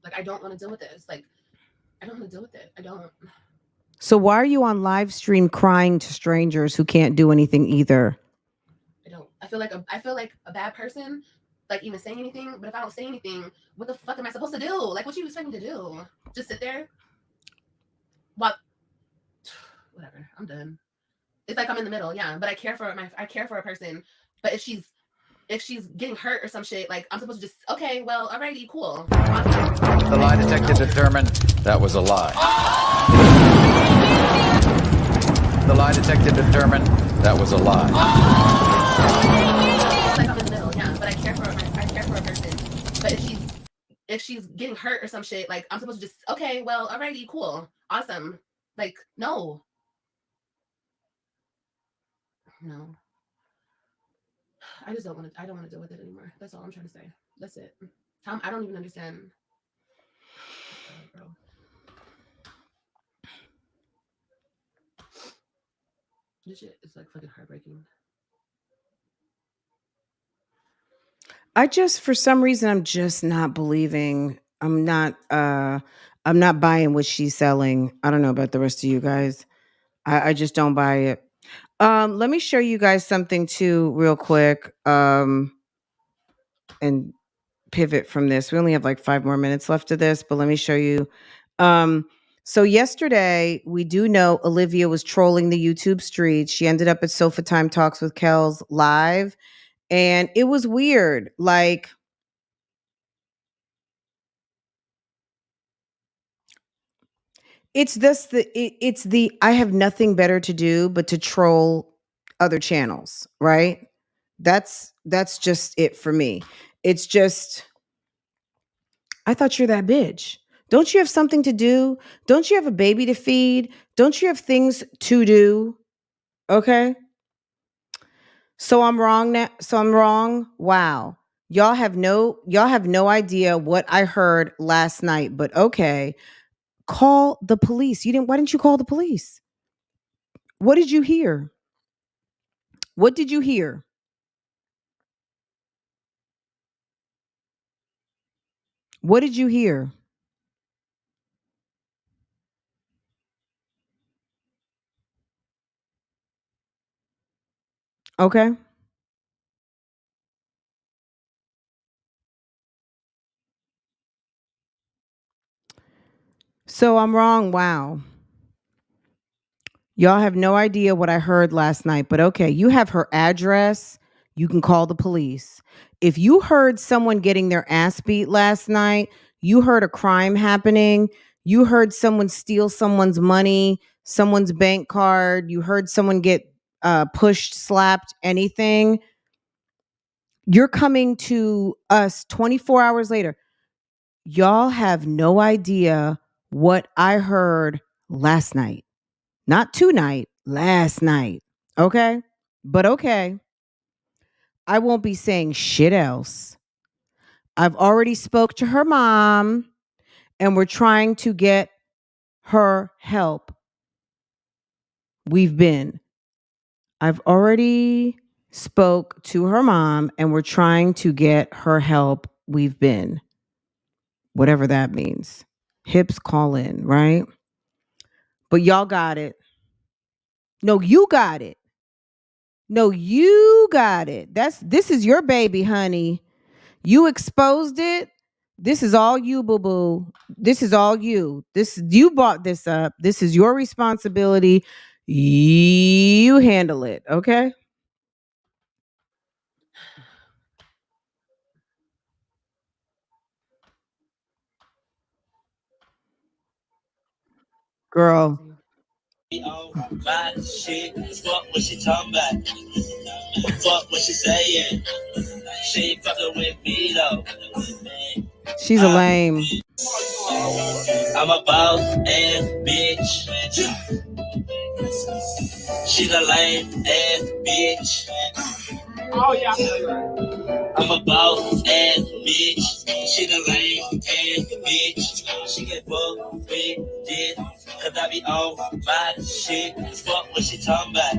Like I don't want to deal with this. Like I don't want to deal with it. I don't. So why are you on live stream crying to strangers who can't do anything either? I don't. I feel like a bad person, like even saying anything. But if I don't say anything, what the fuck am I supposed to do? Like what you expect me to do? Just sit there? What? Whatever. I'm done. It's like I'm in the middle, yeah. But I care for a person. But if she's getting hurt or some shit, like I'm supposed to just okay, well, alrighty, cool. Awesome. The lie detector determined that was a lie. The lie detector determined that was a lie. It's like I'm in the middle, yeah. But I care for a person. But if she's getting hurt or some shit, like I'm supposed to just okay, well, alrighty, cool, awesome. Like no. I just don't want to. I don't want to deal with it anymore. That's all I'm trying to say. That's it. Tom, I don't even understand. Bro. This shit is like fucking heartbreaking. For some reason, I'm just not believing. I'm not buying what she's selling. I don't know about the rest of you guys. I just don't buy it. Let me show you guys something too real quick. And pivot from this. We only have like 5 more minutes left of this, but let me show you. So yesterday, we do know Olivia was trolling the YouTube streets. She ended up at Sofa Time Talks with Kels live, and it was weird. Like, it's the I have nothing better to do but to troll other channels, right? That's just it for me. It's just, I thought you're that bitch. Don't you have something to do? Don't you have a baby to feed? Don't you have things to do? Okay. So I'm wrong now. So I'm wrong. Wow. Y'all have no idea what I heard last night, but okay. Call the police. Why didn't you call the police? What did you hear? What did you hear? What did you hear? Okay. So I'm wrong. Wow. Y'all have no idea what I heard last night, but okay, you have her address. You can call the police. If you heard someone getting their ass beat last night, you heard a crime happening, you heard someone steal someone's money, someone's bank card, you heard someone get pushed, slapped, anything, you're coming to us 24 hours later. Y'all have no idea what I heard last night. Not tonight, last night. Okay? But okay. I won't be saying shit else. I've already spoke to her mom and we're trying to get her help. I've already spoke to her mom and we're trying to get her help. Whatever that means. Hips call in, right? But y'all got it. No, you got it. No, you got it. This is your baby, honey. You exposed it. This is all you, boo-boo. This is all you. You brought this up. This is your responsibility. You handle it, okay? Girl. Shit, fuck what she talking about. Fuck what she saying. She fucking with me though. She's a lame. I'm a boss ass bitch. She's a lame ass bitch. Oh yeah. I'm a boss ass bitch. She's a lame ass bitch. She get fucked with this. Cause I be on my shit. Fuck what she talking about.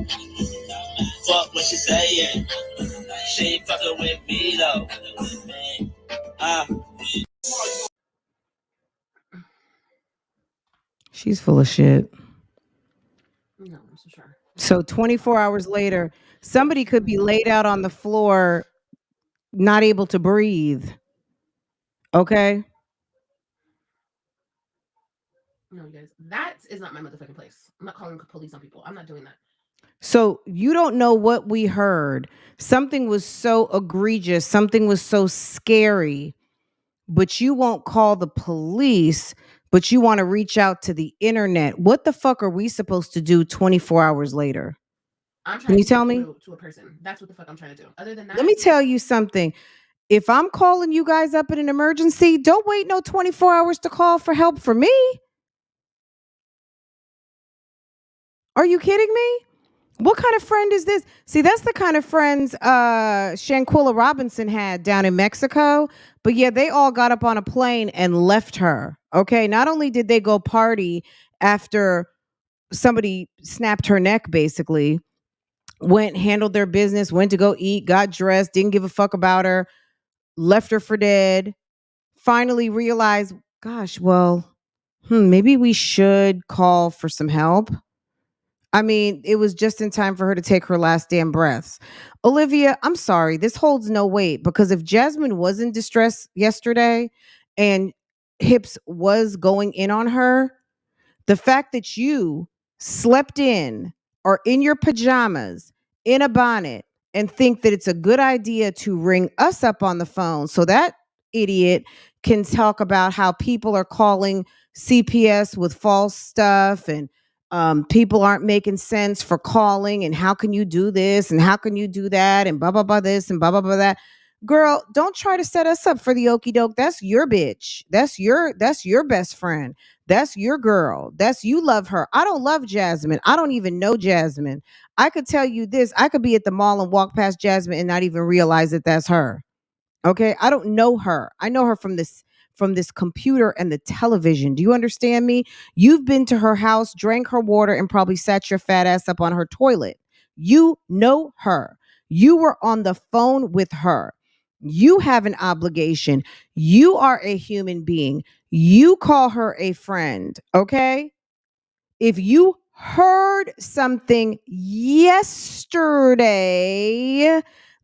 Fuck what she saying. She ain't fucking with me though. She's full of shit. No, I'm so sure. So 24 hours later, somebody could be laid out on the floor, not able to breathe. Okay? No, you guys, that is not my motherfucking place. I'm not calling police on people. I'm not doing that. So you don't know what we heard. Something was so egregious, something was so scary, but you won't call the police, but you want to reach out to the internet. What the fuck are we supposed to do 24 hours later? Can you tell me? To a person. That's what the fuck I'm trying to do. Other than that, let me tell you something. If I'm calling you guys up in an emergency, don't wait no 24 hours to call for help for me. Are you kidding me? What kind of friend is this? See, that's the kind of friends Shanquilla Robinson had down in Mexico. But yeah, they all got up on a plane and left her. Okay. Not only did they go party after somebody snapped her neck, basically, went, handled their business, went to go eat, got dressed, didn't give a fuck about her, left her for dead, finally realized, gosh, well, maybe we should call for some help. I mean, it was just in time for her to take her last damn breaths. Olivia, I'm sorry. This holds no weight because if Jasmine was in distress yesterday and Hips was going in on her, the fact that you slept in or in your pajamas in a bonnet and think that it's a good idea to ring us up on the phone so that idiot can talk about how people are calling CPS with false stuff and people aren't making sense for calling and how can you do this and how can you do that and blah blah blah this and blah blah blah that. Girl, don't try to set us up for the okie doke. That's your bitch. That's your best friend. That's your girl. That's you love her. I don't love Jasmine. I don't even know Jasmine. I could tell you this. I could be at the mall and walk past Jasmine and not even realize that that's her. Okay? I don't know her. I know her from this computer and the television. Do you understand me? You've been to her house, drank her water, and probably sat your fat ass up on her toilet. You know her. You were on the phone with her. You have an obligation. You are a human being. You call her a friend, okay? If you heard something yesterday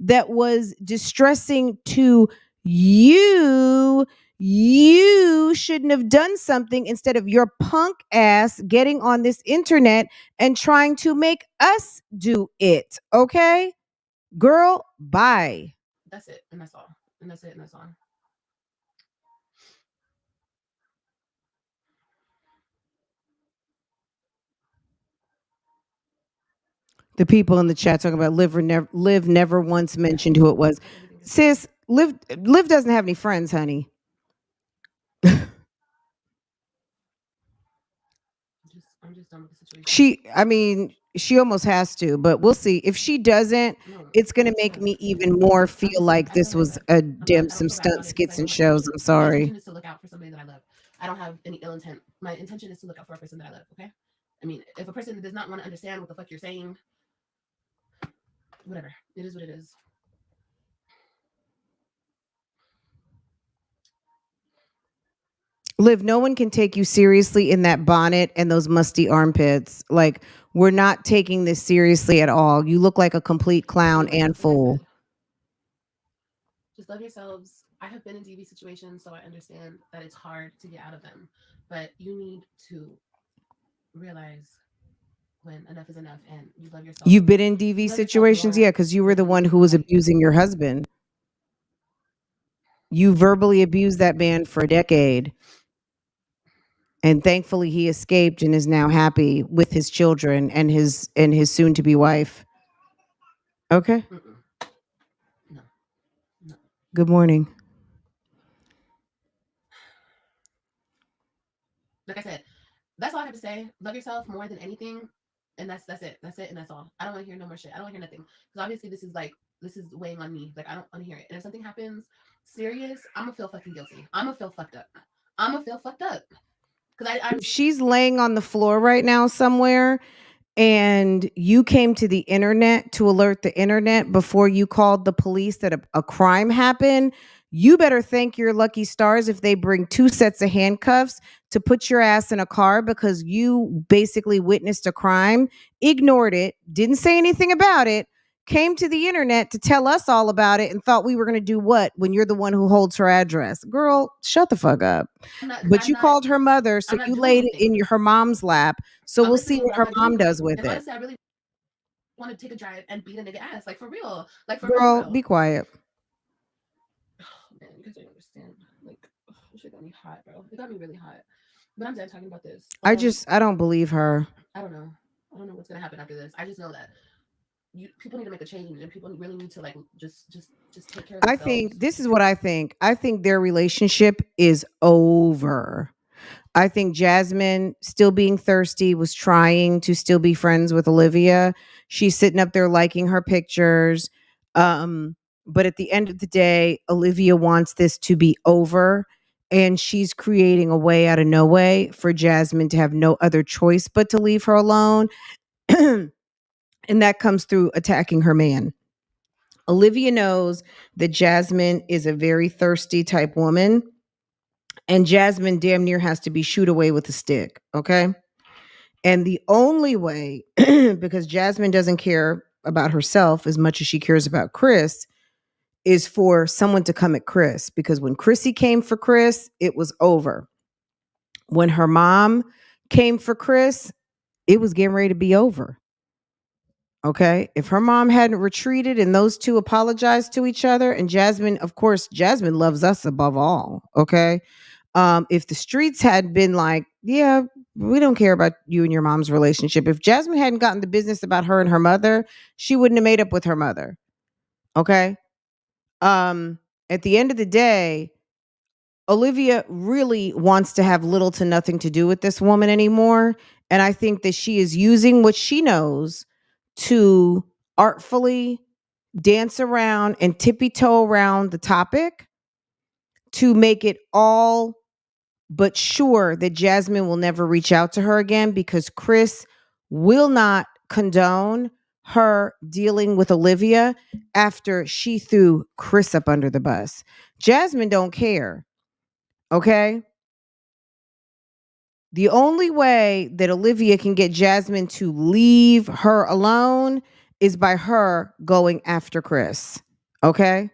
that was distressing to you, you shouldn't have done something instead of your punk ass getting on this internet and trying to make us do it, okay? Girl, bye. That's it. And that's all. And that's it. And that's all. The people in the chat talking about Liv never once mentioned who it was. Sis, Liv doesn't have any friends, honey. I'm just done with the situation. She almost has to, but we'll see. If she doesn't, it's going to make me even more feel like this was some stunt skits and shows. I'm sorry. My intention is to look out for somebody that I love. I don't have any ill intent. My intention is to look out for a person that I love, okay? I mean, if a person does not want to understand what the fuck you're saying, whatever. It is what it is. Liv, no one can take you seriously in that bonnet and those musty armpits. Like, we're not taking this seriously at all. You look like a complete clown and fool. Just love yourselves. I have been in DV situations, so I understand that it's hard to get out of them. But you need to realize when enough is enough and you love yourself. You've been in DV situations? Yeah, because you were the one who was abusing your husband. You verbally abused that man for a decade. And thankfully he escaped and is now happy with his children and his soon to be wife. Okay? No. Good morning. Like I said, that's all I have to say. Love yourself more than anything. And that's it. That's it. And that's all. I don't want to hear no more shit. I don't want to hear nothing. Because obviously this is weighing on me. Like I don't want to hear it. And if something happens serious, I'm gonna feel fucking guilty. I'm gonna feel fucked up. I'm gonna feel fucked up. Because I'm She's laying on the floor right now somewhere, and you came to the internet to alert the internet before you called the police that a crime happened, you better thank your lucky stars if they bring 2 sets of handcuffs to put your ass in a car, because you basically witnessed a crime, ignored it, didn't say anything about it, came to the internet to tell us all about it, and thought we were going to do what when you're the one who holds her address. Girl, shut the fuck up. But you called her mother, so you laid it in her mom's lap. So we'll see what her mom does with it. Honestly, I really want to take a drive and beat a nigga ass, like for real, like for Girl, real. be quiet. Man, you guys don't understand. Like, this shit got me hot, bro. It got me really hot. But I'm done talking about this. I don't believe her. I don't know what's gonna happen after this. I just know that people need to make a change, and people really need to like just take care of themselves. I think this is what I think. I think their relationship is over. I think Jasmine, still being thirsty, was trying to still be friends with Olivia. She's sitting up there liking her pictures. But at the end of the day, Olivia wants this to be over. And she's creating a way out of no way for Jasmine to have no other choice but to leave her alone. And that comes through attacking her man. Olivia knows that Jasmine is a very thirsty type woman. And Jasmine damn near has to be shooed away with a stick. Okay. And the only way, because Jasmine doesn't care about herself as much as she cares about Chris, is for someone to come at Chris. Because when Chrissy came for Chris, it was over. When her mom came for Chris, it was getting ready to be over. Okay. If her mom hadn't retreated and those two apologized to each other, and Jasmine, of course, Jasmine loves us above all. Okay. If the streets had been like, yeah, we don't care about you and your mom's relationship. If Jasmine hadn't gotten the business about her and her mother, she wouldn't have made up with her mother. Okay. At the end of the day, Olivia really wants to have little to nothing to do with this woman anymore. And I think that she is using what she knows to artfully dance around and tippy toe around the topic to make it all but sure that Jasmine will never reach out to her again, because Chris will not condone her dealing with Olivia after she threw Chris up under the bus. Jasmine don't care. Okay? The only way that Olivia can get Jasmine to leave her alone is by her going after Chris. Okay?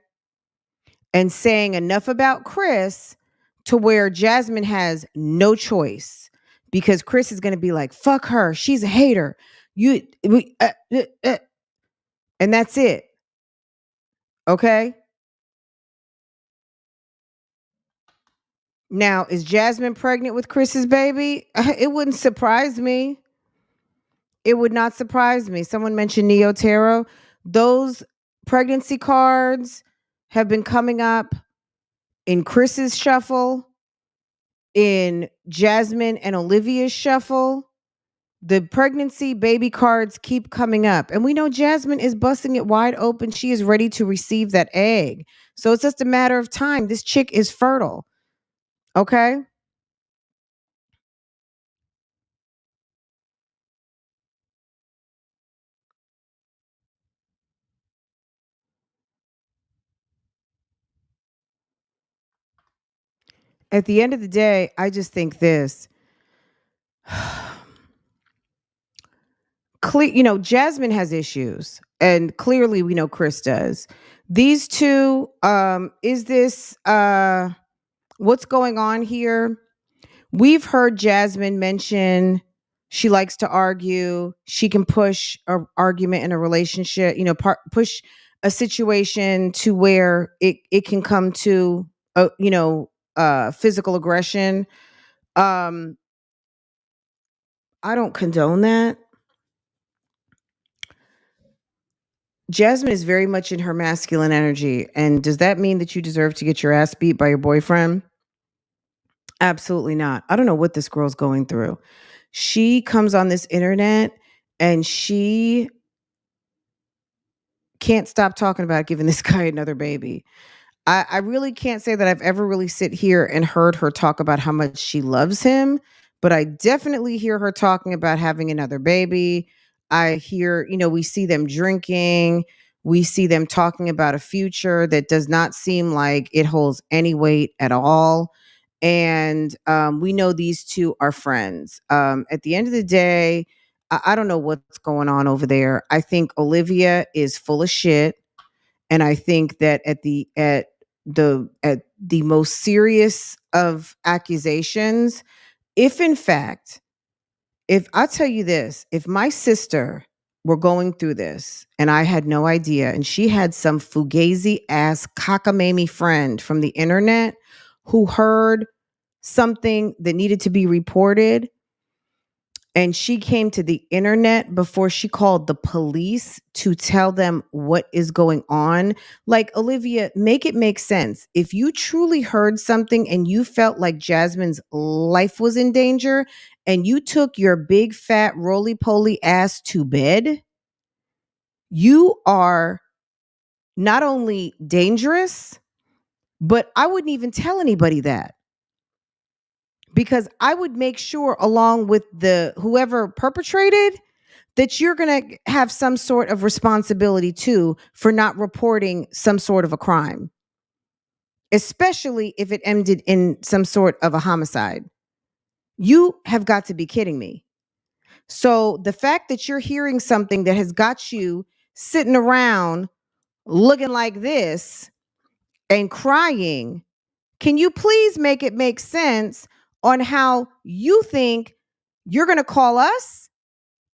And saying enough about Chris to where Jasmine has no choice, because Chris is going to be like, fuck her. She's a hater. And that's it. Okay? Now, is Jasmine pregnant with Chris's baby? It wouldn't surprise me. It would not surprise me. Someone mentioned Neo Tarot. Those pregnancy cards have been coming up in Chris's shuffle, in Jasmine and Olivia's shuffle. The pregnancy baby cards keep coming up. And we know Jasmine is busting it wide open. She is ready to receive that egg. So it's just a matter of time. This chick is fertile. Okay? At the end of the day, I just think this. Jasmine has issues, and clearly we know Chris does. These two, is this what's going on here? We've heard Jasmine mention she likes to argue. She can push an argument in a relationship, push a situation to where it can come to physical aggression. I don't condone that. Jasmine is very much in her masculine energy. And does that mean that you deserve to get your ass beat by your boyfriend? Absolutely not. I don't know what this girl's going through. She comes on this internet and she can't stop talking about giving this guy another baby. I really can't say that I've ever really sit here and heard her talk about how much she loves him, but I definitely hear her talking about having another baby. I hear, we see them drinking. We see them talking about a future that does not seem like it holds any weight at all. And we know these two are friends. At the end of the day, I don't know what's going on over there. I think Olivia is full of shit. And I think that at the most serious of accusations, if in fact, if I tell you this, if my sister were going through this and I had no idea, and she had some fugazi ass cockamamie friend from the internet who heard something that needed to be reported, and she came to the internet before she called the police to tell them what is going on. Like, Olivia, make it make sense. If you truly heard something and you felt like Jasmine's life was in danger and you took your big fat roly-poly ass to bed, you are not only dangerous, but I wouldn't even tell anybody that. Because I would make sure, along with the whoever perpetrated, that you're going to have some sort of responsibility too for not reporting some sort of a crime, especially if it ended in some sort of a homicide. You have got to be kidding me. So the fact that you're hearing something that has got you sitting around looking like this and crying, can you please make it make sense on how you think you're going to call us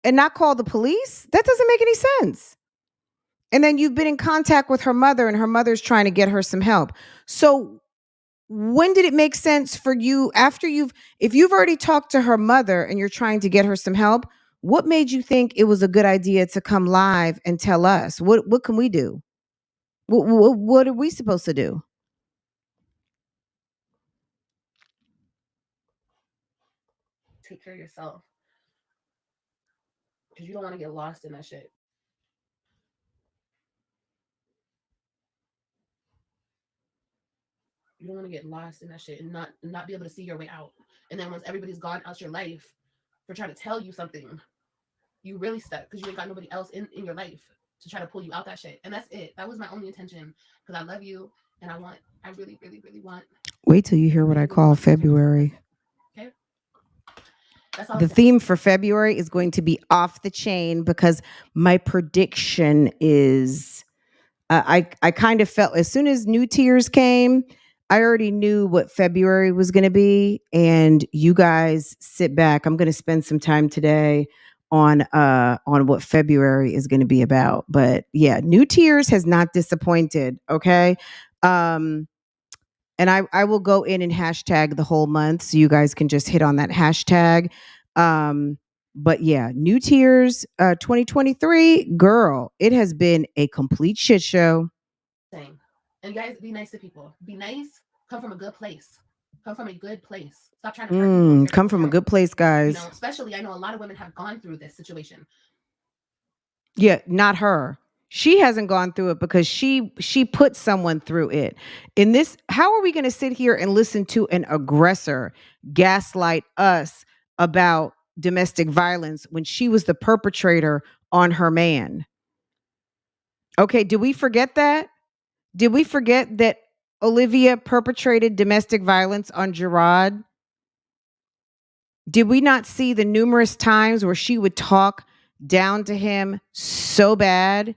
and not call the police? That doesn't make any sense. And then you've been in contact with her mother and her mother's trying to get her some help. So when did it make sense for you if you've already talked to her mother and you're trying to get her some help, what made you think it was a good idea to come live and tell us? What can we do? What are we supposed to do? Take care of yourself. Because you don't want to get lost in that shit. You don't want to get lost in that shit and not be able to see your way out. And then once everybody's gone out your life for trying to tell you something, you really stuck because you ain't got nobody else in your life to try to pull you out that shit. And that's it. That was my only intention, because I love you and I really, really, really want. Wait till you hear what I call February. Okay. That's all. The theme for February is going to be off the chain, because my prediction is I kind of felt as soon as New Tears came, I already knew what February was going to be. And you guys sit back. I'm going to spend some time today on what February is going to be about. But yeah, New Tears has not disappointed. Okay. And I will go in and hashtag the whole month, so you guys can just hit on that hashtag. But yeah, New Tears 2023, girl, it has been a complete shit show. Same. And you guys, be nice to people. Be nice. Come from a good place. Come from a good place. Stop trying to hurt people. Come from a good place, guys. Especially, I know a lot of women have gone through this situation. Yeah, not her. She hasn't gone through it because she put someone through it. In this, how are we going to sit here and listen to an aggressor gaslight us about domestic violence when she was the perpetrator on her man? Okay, did we forget that? Did we forget that Olivia perpetrated domestic violence on Gerard? Did we not see the numerous times where she would talk down to him so bad?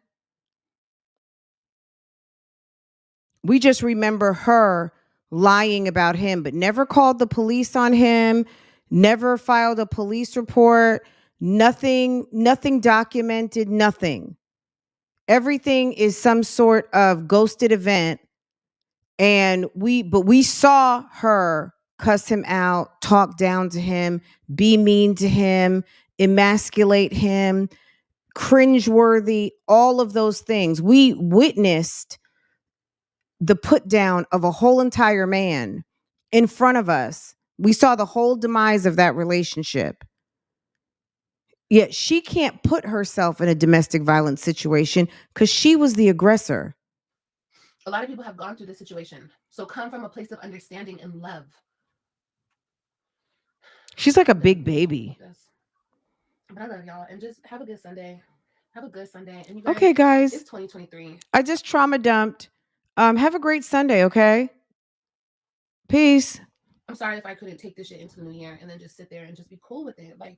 We just remember her lying about him, but never called the police on him, never filed a police report, nothing documented, nothing. Everything is some sort of ghosted event. And we saw her cuss him out, talk down to him, be mean to him, emasculate him, cringeworthy, all of those things. We witnessed the put down of a whole entire man in front of us. We saw the whole demise of that relationship. Yet she can't put herself in a domestic violence situation because she was the aggressor. A lot of people have gone through this situation. So come from a place of understanding and love. She's like a big baby. But I love y'all. And just have a good Sunday. Have a good Sunday. And you guys, okay, guys. It's 2023. I just trauma dumped. Have a great Sunday, okay? Peace. I'm sorry if I couldn't take this shit into the new year and then just sit there and just be cool with it. Like,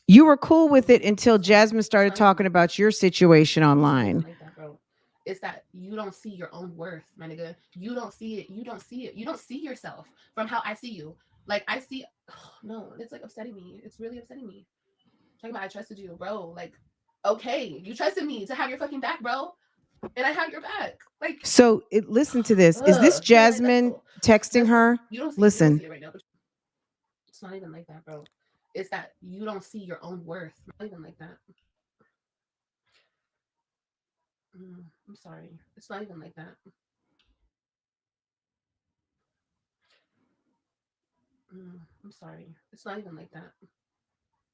you were cool with it until Jasmine started talking about your situation online. Like that, bro. It's that you don't see your own worth, my nigga. You don't see it. You don't see it. You don't see yourself from how I see you. Like, I see, no, it's like upsetting me. It's really upsetting me. Talking about I trusted you, bro. Like, okay, you trusted me to have your fucking back, bro. And I have your back. Like, so listen to this. Is this Jasmine texting her? You don't see, listen. You don't see it right now, but it's not even like that, bro. It's that you don't see your own worth. Not even like that. I'm sorry. It's not even like that. I'm sorry. It's not even like that.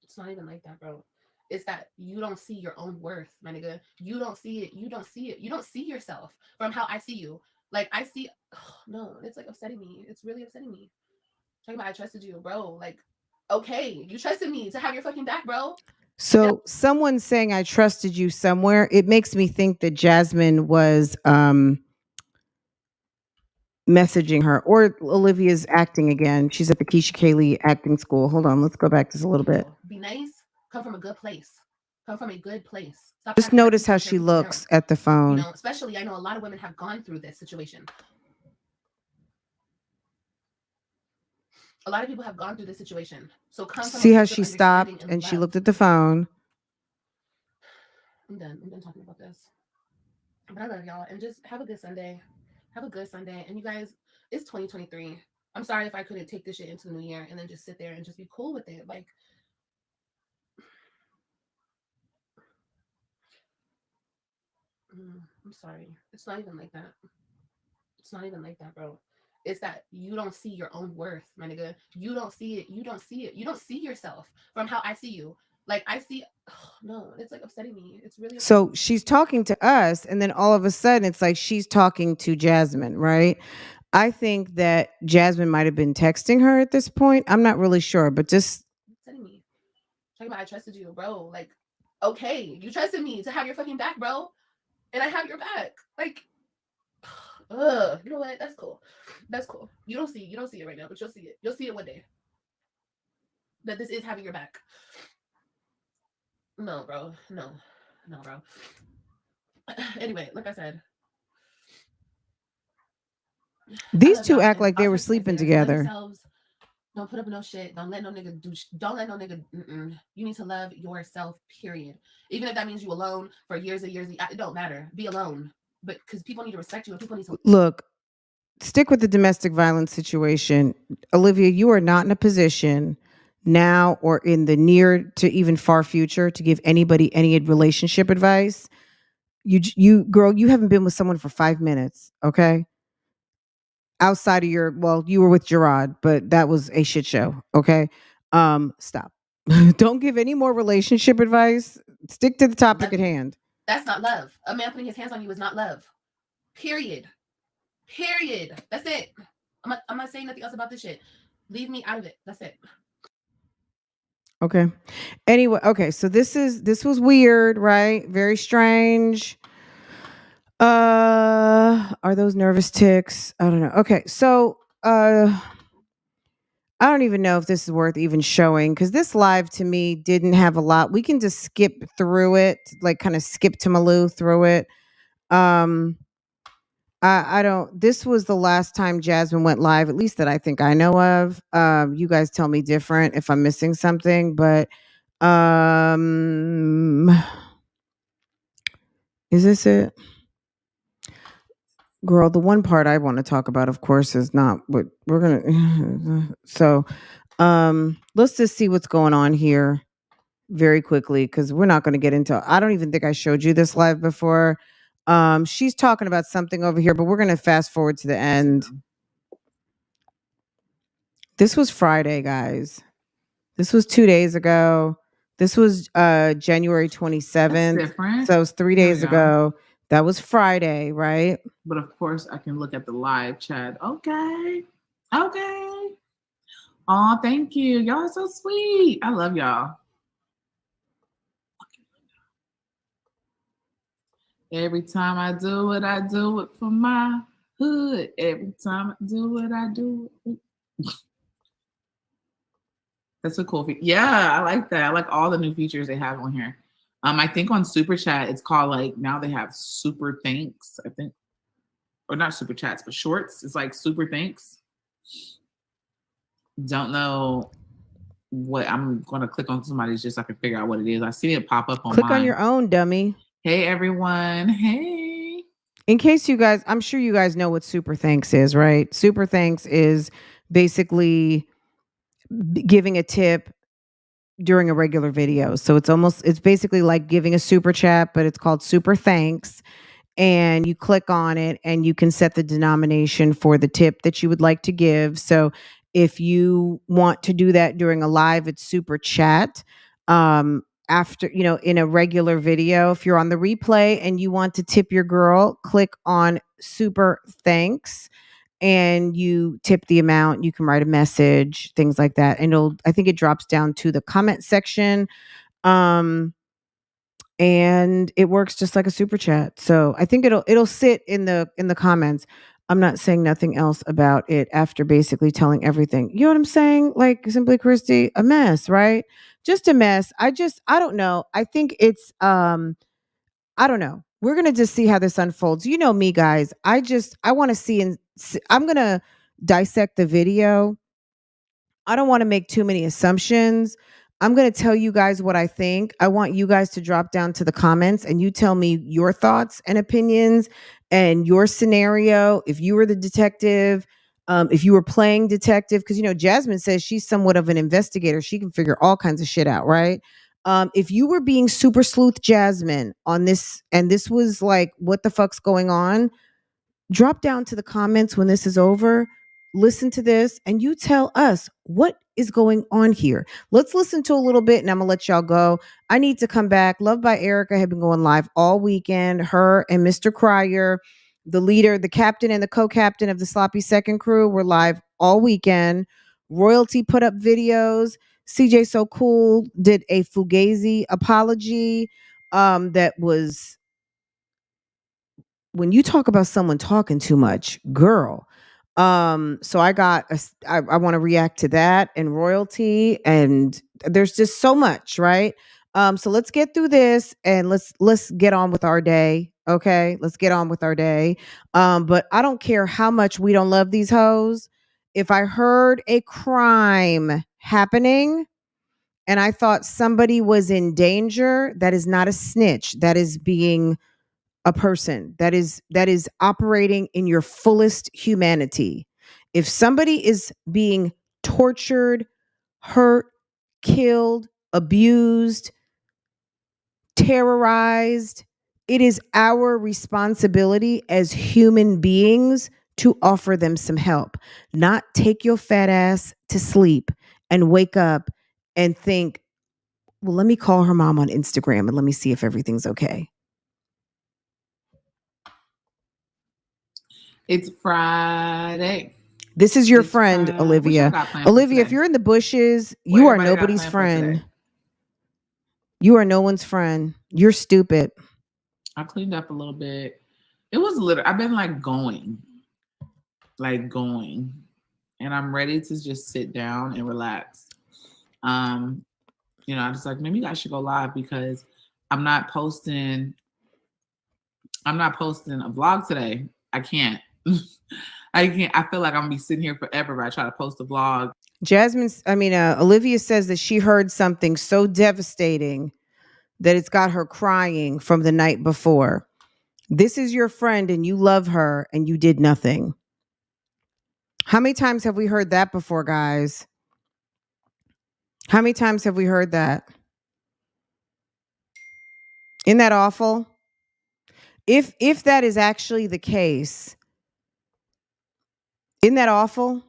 It's not even like that, bro. It's that you don't see your own worth, my nigga. You don't see it. You don't see it. You don't see yourself from how I see you. Like, I see, no, it's like upsetting me. It's really upsetting me. Talking about I trusted you, bro. Like, okay, you trusted me to have your fucking back, bro. So someone saying I trusted you somewhere, it makes me think that Jasmine was messaging her, or Olivia's acting again. She's at the Keisha Kaylee acting school. Hold on, let's go back just a little bit. Be nice. Come from a good place. Come from a good place. Stop. Just notice how she looks at the phone. You know, especially, I know a lot of women have gone through this situation. A lot of people have gone through this situation. So come from see how she stopped and she looked at the phone. I'm done talking about this. But I love y'all. And just have a good Sunday. Have a good Sunday. And you guys, it's 2023. I'm sorry if I couldn't take this shit into the new year and then just sit there and just be cool with it. Like, I'm sorry. It's not even like that. It's not even like that, bro. It's that you don't see your own worth, my nigga. You don't see it. You don't see it. You don't see yourself from how I see you. Like, I see, no, it's like upsetting me. It's really upsetting. So she's talking to us, and then all of a sudden it's like she's talking to Jasmine, right? I think that Jasmine might have been texting her at this point. I'm not really sure, but just upsetting me. Talking about I trusted you, bro. Like, okay, you trusted me to have your fucking back, bro. And I have your back. Like, you know what? That's cool. That's cool. You don't see it right now, but you'll see it. You'll see it one day. That this is having your back. No, bro. No, bro. Anyway, like I said, these two act like they were sleeping together. Don't put up no shit. Don't let no nigga do. Don't let no nigga. You need to love yourself. Period. Even if that means you alone for years and years. It don't matter. Be alone. But because people need to respect you and people need to look. Stick with the domestic violence situation, Olivia. You are not in a position now or in the near to even far future to give anybody any relationship advice. You girl, you haven't been with someone for 5 minutes, okay? Outside of you were with Gerard, but that was a shit show, okay? Stop. Don't give any more relationship advice. Stick to the topic at hand. That's not love. A man putting his hands on you is not love. Period. That's it. I'm not saying nothing else about this shit. Leave me out of it. That's it. Okay. Anyway, okay, so this was weird, right? Very strange. Are those nervous ticks? I don't know. Okay, so I don't even know if this is worth even showing because this live to me didn't have a lot. We can just skip through it, like kind of skip to Malou through it. I don't. This was the last time Jasmine went live, at least that I think I know of. You guys tell me different if I'm missing something, but is this it? Girl, the one part I want to talk about, of course, is not what we're gonna. So, Let's just see what's going on here very quickly because we're not going to get into. I don't even think I showed you this live before. She's talking about something over here, but we're going to fast forward to the end. This was Friday, guys. This was 2 days ago. This was January 27th. That's different. So it was 3 days ago. That was Friday, right? But of course, I can look at the live chat. Okay. Okay. Oh, thank you. Y'all are so sweet. I love y'all. Every time I do it, I do it for my hood. Every time I do it, I do it. That's a cool feature. Yeah, I like that. I like all the new features they have on here. I think on Super Chat, it's called like, now they have Super Thanks, I think. Or not Super Chats, but Shorts. It's like Super Thanks. Don't know what I'm going to click on somebody's just so I can figure out what it is. I see it pop up on Click mine. on your own, dummy. Hey, everyone. Hey. In case you guys, I'm sure you guys know what Super Thanks is, right? Super Thanks is basically giving a tip during a regular video. So it's basically like giving a super chat, but it's called Super Thanks. And you click on it and you can set the denomination for the tip that you would like to give. So if you want to do that during a live, it's super chat. After, in a regular video, if you're on the replay and you want to tip your girl, click on Super Thanks and you tip the amount. You can write a message, things like that. And I think it drops down to the comment section. And it works just like a super chat. So I think it'll sit in the comments. I'm not saying nothing else about it after basically telling everything. You know what I'm saying? Like Simply Christy, a mess, right? Just a mess. I don't know. I think it's I don't know. We're going to just see how this unfolds. You know me, guys. I want to see I'm going to dissect the video. I don't want to make too many assumptions. I'm going to tell you guys what I think. I want you guys to drop down to the comments and you tell me your thoughts and opinions and your scenario. If you were the detective, if you were playing detective, because, Jasmine says she's somewhat of an investigator. She can figure all kinds of shit out, right? If you were being super sleuth Jasmine on this, and this was like, what the fuck's going on? Drop down to the comments when this is over. Listen to this and you tell us what is going on here. Let's listen to a little bit and I'm going to let y'all go. I need to come back. Love by Erica have been going live all weekend. Her and Mr. Cryer, the leader, the captain and the co-captain of the Sloppy Second crew were live all weekend. Royalty put up videos. CJ So Cool did a Fugazi apology that was, when you talk about someone talking too much, girl. So I want to react to that and Royalty, and there's just so much, right? So let's get through this and let's get on with our day. Okay, let's get on with our day. But I don't care how much we don't love these hoes. If I heard a crime happening and I thought somebody was in danger, that is not a snitch. That is being a person that is operating in your fullest humanity. If somebody is being tortured, hurt, killed, abused, terrorized, it is our responsibility as human beings to offer them some help, not take your fat ass to sleep and wake up and think, well, let me call her mom on Instagram and let me see if everything's okay. It's Friday. This is your friend, Olivia. Olivia, if you're in the bushes, you are nobody's friend. You are no one's friend. You're stupid. I cleaned up a little bit. It was I've been going. And I'm ready to just sit down and relax. I just like, maybe I should go live because I'm not posting a vlog today. I can't. I feel like I'm gonna be sitting here forever if I try to post a vlog. Olivia says that she heard something so devastating that it's got her crying from the night before. This is your friend and you love her and you did nothing. How many times have we heard that before, guys? How many times have we heard that? Isn't that awful? If that is actually the case, isn't that awful?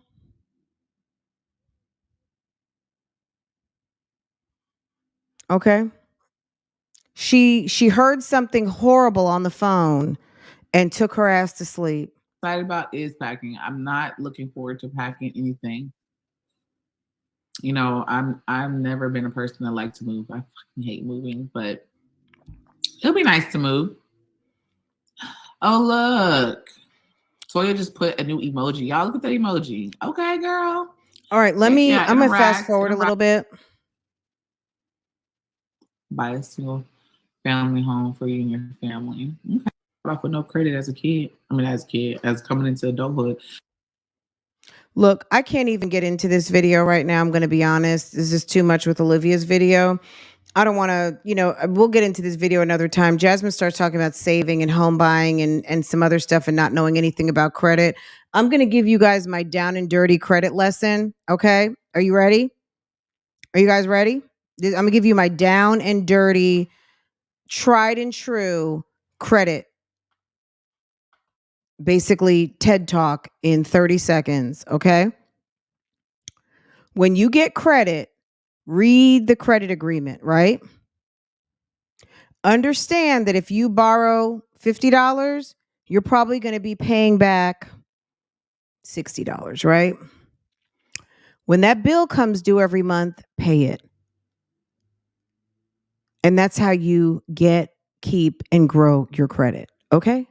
Okay. She heard something horrible on the phone and took her ass to sleep. Excited about is packing. I'm not looking forward to packing anything. You know, I've never been a person that likes to move. I fucking hate moving, but it'll be nice to move. Oh look, Toya just put a new emoji. Y'all look at that emoji. Okay, girl. All right, Yeah, I'm gonna fast forward a little bit. Buy a single family home for you and your family. Okay. Off with no credit as a kid. As coming into adulthood. Look, I can't even get into this video right now. I'm going to be honest. This is too much with Olivia's video. I don't want to, we'll get into this video another time. Jasmine starts talking about saving and home buying and some other stuff and not knowing anything about credit. I'm going to give you guys my down and dirty credit lesson. Okay. Are you ready? Are you guys ready? I'm going to give you my down and dirty, tried and true credit. Basically, TED Talk in 30 seconds. Okay. When you get credit, read the credit agreement, right? Understand that if you borrow $50, you're probably going to be paying back $60, right? When that bill comes due every month, pay it. And that's how you get, keep, and grow your credit, okay?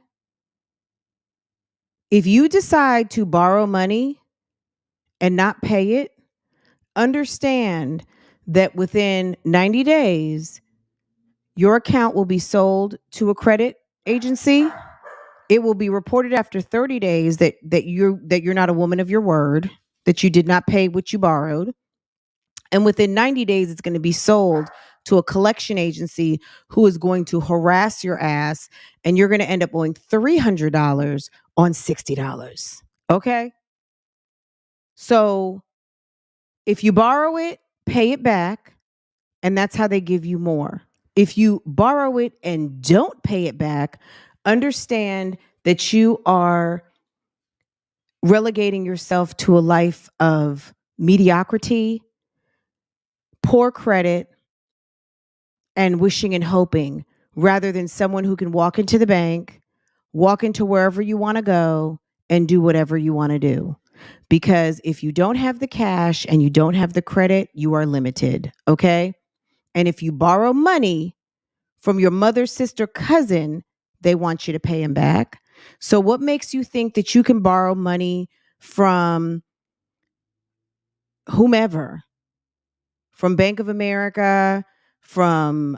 If you decide to borrow money and not pay it, understand that within 90 days, your account will be sold to a credit agency. It will be reported after 30 days that you're not a woman of your word, that you did not pay what you borrowed. And within 90 days, it's going to be sold to a collection agency who is going to harass your ass, and you're going to end up owing $300 on $60. Okay? So if you borrow it, pay it back, and that's how they give you more. If you borrow it and don't pay it back, understand that you are relegating yourself to a life of mediocrity, poor credit, and wishing and hoping, rather than someone who can walk into the bank, walk into wherever you want to go, and do whatever you want to do. Because if you don't have the cash and you don't have the credit, you are limited, okay? And if you borrow money from your mother, sister, cousin, they want you to pay them back. So what makes you think that you can borrow money from whomever, from Bank of America, from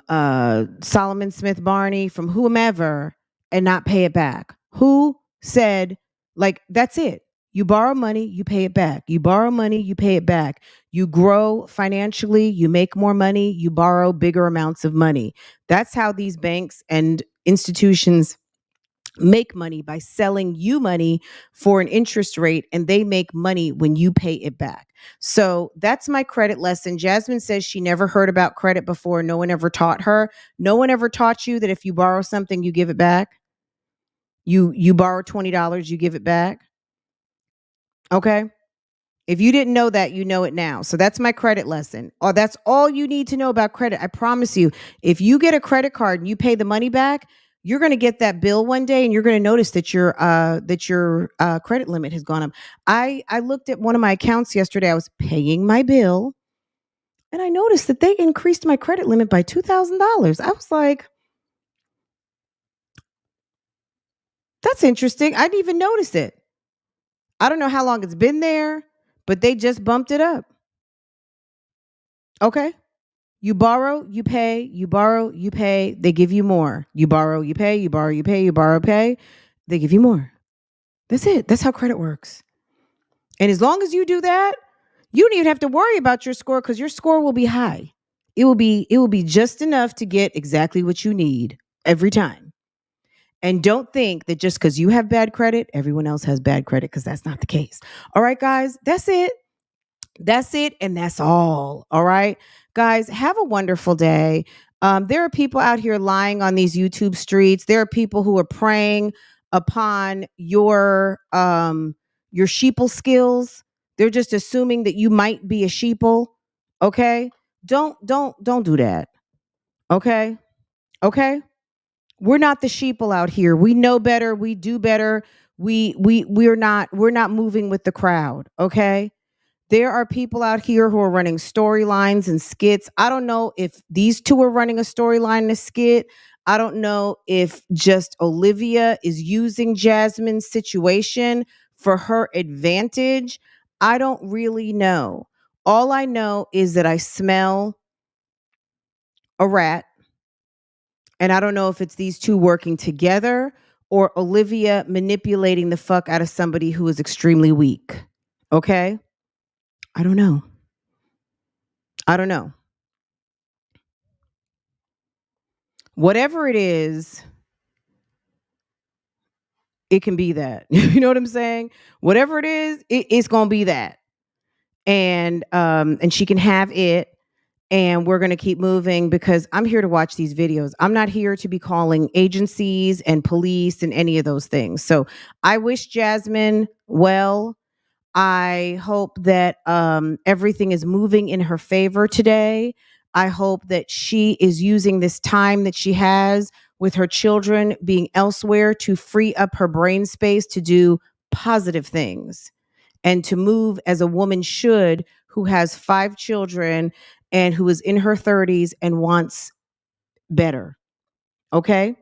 Solomon Smith Barney, from whomever, and not pay it back? Who said, like, that's it? You borrow money, you pay it back. You borrow money, you pay it back. You grow financially, you make more money, you borrow bigger amounts of money. That's how these banks and institutions make money, by selling you money for an interest rate, and they make money when you pay it back. So that's my credit lesson. Jasmine says she never heard about credit before. No one ever taught her. No one ever taught you that if you borrow something, you give it back. You borrow $20, you give it back. Okay? If you didn't know that, you know it now. So that's my credit lesson. Or that's all you need to know about credit. I promise you, if you get a credit card and you pay the money back, you're going to get that bill one day and you're going to notice that your credit limit has gone up. I looked at one of my accounts yesterday. I was paying my bill and I noticed that they increased my credit limit by $2,000. I was like, that's interesting. I didn't even notice it. I don't know how long it's been there, but they just bumped it up. Okay. You borrow, you pay, you borrow, you pay, they give you more. You borrow, you pay, you borrow, you pay, you borrow, pay, they give you more. That's it. That's how credit works. And as long as you do that, you don't even have to worry about your score, because your score will be high. It will be just enough to get exactly what you need every time. And don't think that just because you have bad credit, everyone else has bad credit, because that's not the case. All right, guys, that's it. That's it, and that's all. All right, guys, have a wonderful day. There are people out here lying on these YouTube streets. There are people who are preying upon your sheeple skills. They're just assuming that you might be a sheeple. Okay, don't do that. Okay, okay. We're not the sheeple out here. We know better. We do better. We're not moving with the crowd. Okay. There are people out here who are running storylines and skits. I don't know if these two are running a storyline and a skit. I don't know if just Olivia is using Jasmine's situation for her advantage. I don't really know. All I know is that I smell a rat, and I don't know if it's these two working together or Olivia manipulating the fuck out of somebody who is extremely weak. Okay? I don't know. I don't know. Whatever it is, it can be that. You know what I'm saying? Whatever it is, it's gonna be that. And she can have it. And we're gonna keep moving because I'm here to watch these videos. I'm not here to be calling agencies and police and any of those things. So I wish Jasmine well. I hope that everything is moving in her favor today. I hope that she is using this time that she has with her children being elsewhere to free up her brain space to do positive things and to move as a woman should, who has 5 children and who is in her 30s and wants better. Okay?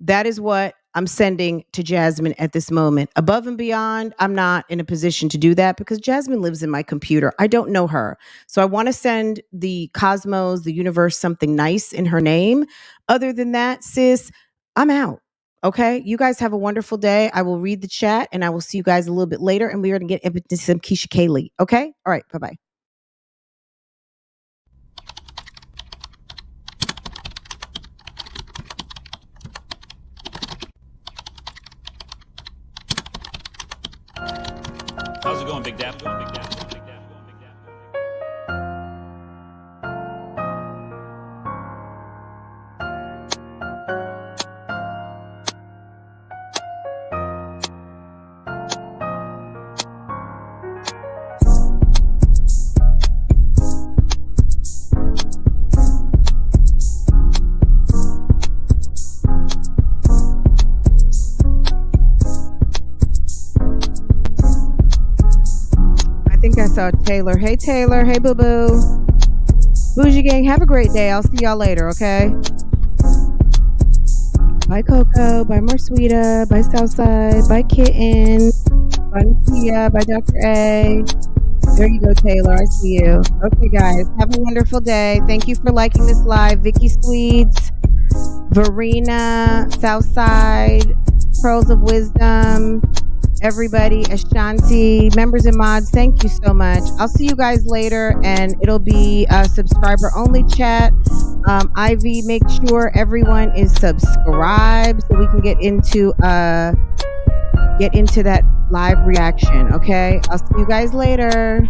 That is what I'm sending to Jasmine at this moment. Above and beyond, I'm not in a position to do that because Jasmine lives in my computer. I don't know her. So I want to send the cosmos, the universe, something nice in her name. Other than that, sis, I'm out. Okay? You guys have a wonderful day. I will read the chat and I will see you guys a little bit later. And we are going to get into some Keisha Kaylee. Okay? All right. Bye-bye. How's it going, Big Dap? I saw Taylor. Hey, Taylor. Hey, Boo Boo. Bougie Gang, have a great day. I'll see y'all later, okay? Bye, Coco. Bye, Marsweeta. Bye, Southside. Bye, Kitten. Bye, Natia. Bye, Dr. A. There you go, Taylor. I see you. Okay, guys. Have a wonderful day. Thank you for liking this live. Vicky Sweets, Verena, Southside, Pearls of Wisdom, everybody, Ashanti, members and mods, thank you so much. I'll see you guys later, and it'll be a subscriber only chat. Ivy, make sure everyone is subscribed so we can get into that live reaction. Okay, I'll see you guys later.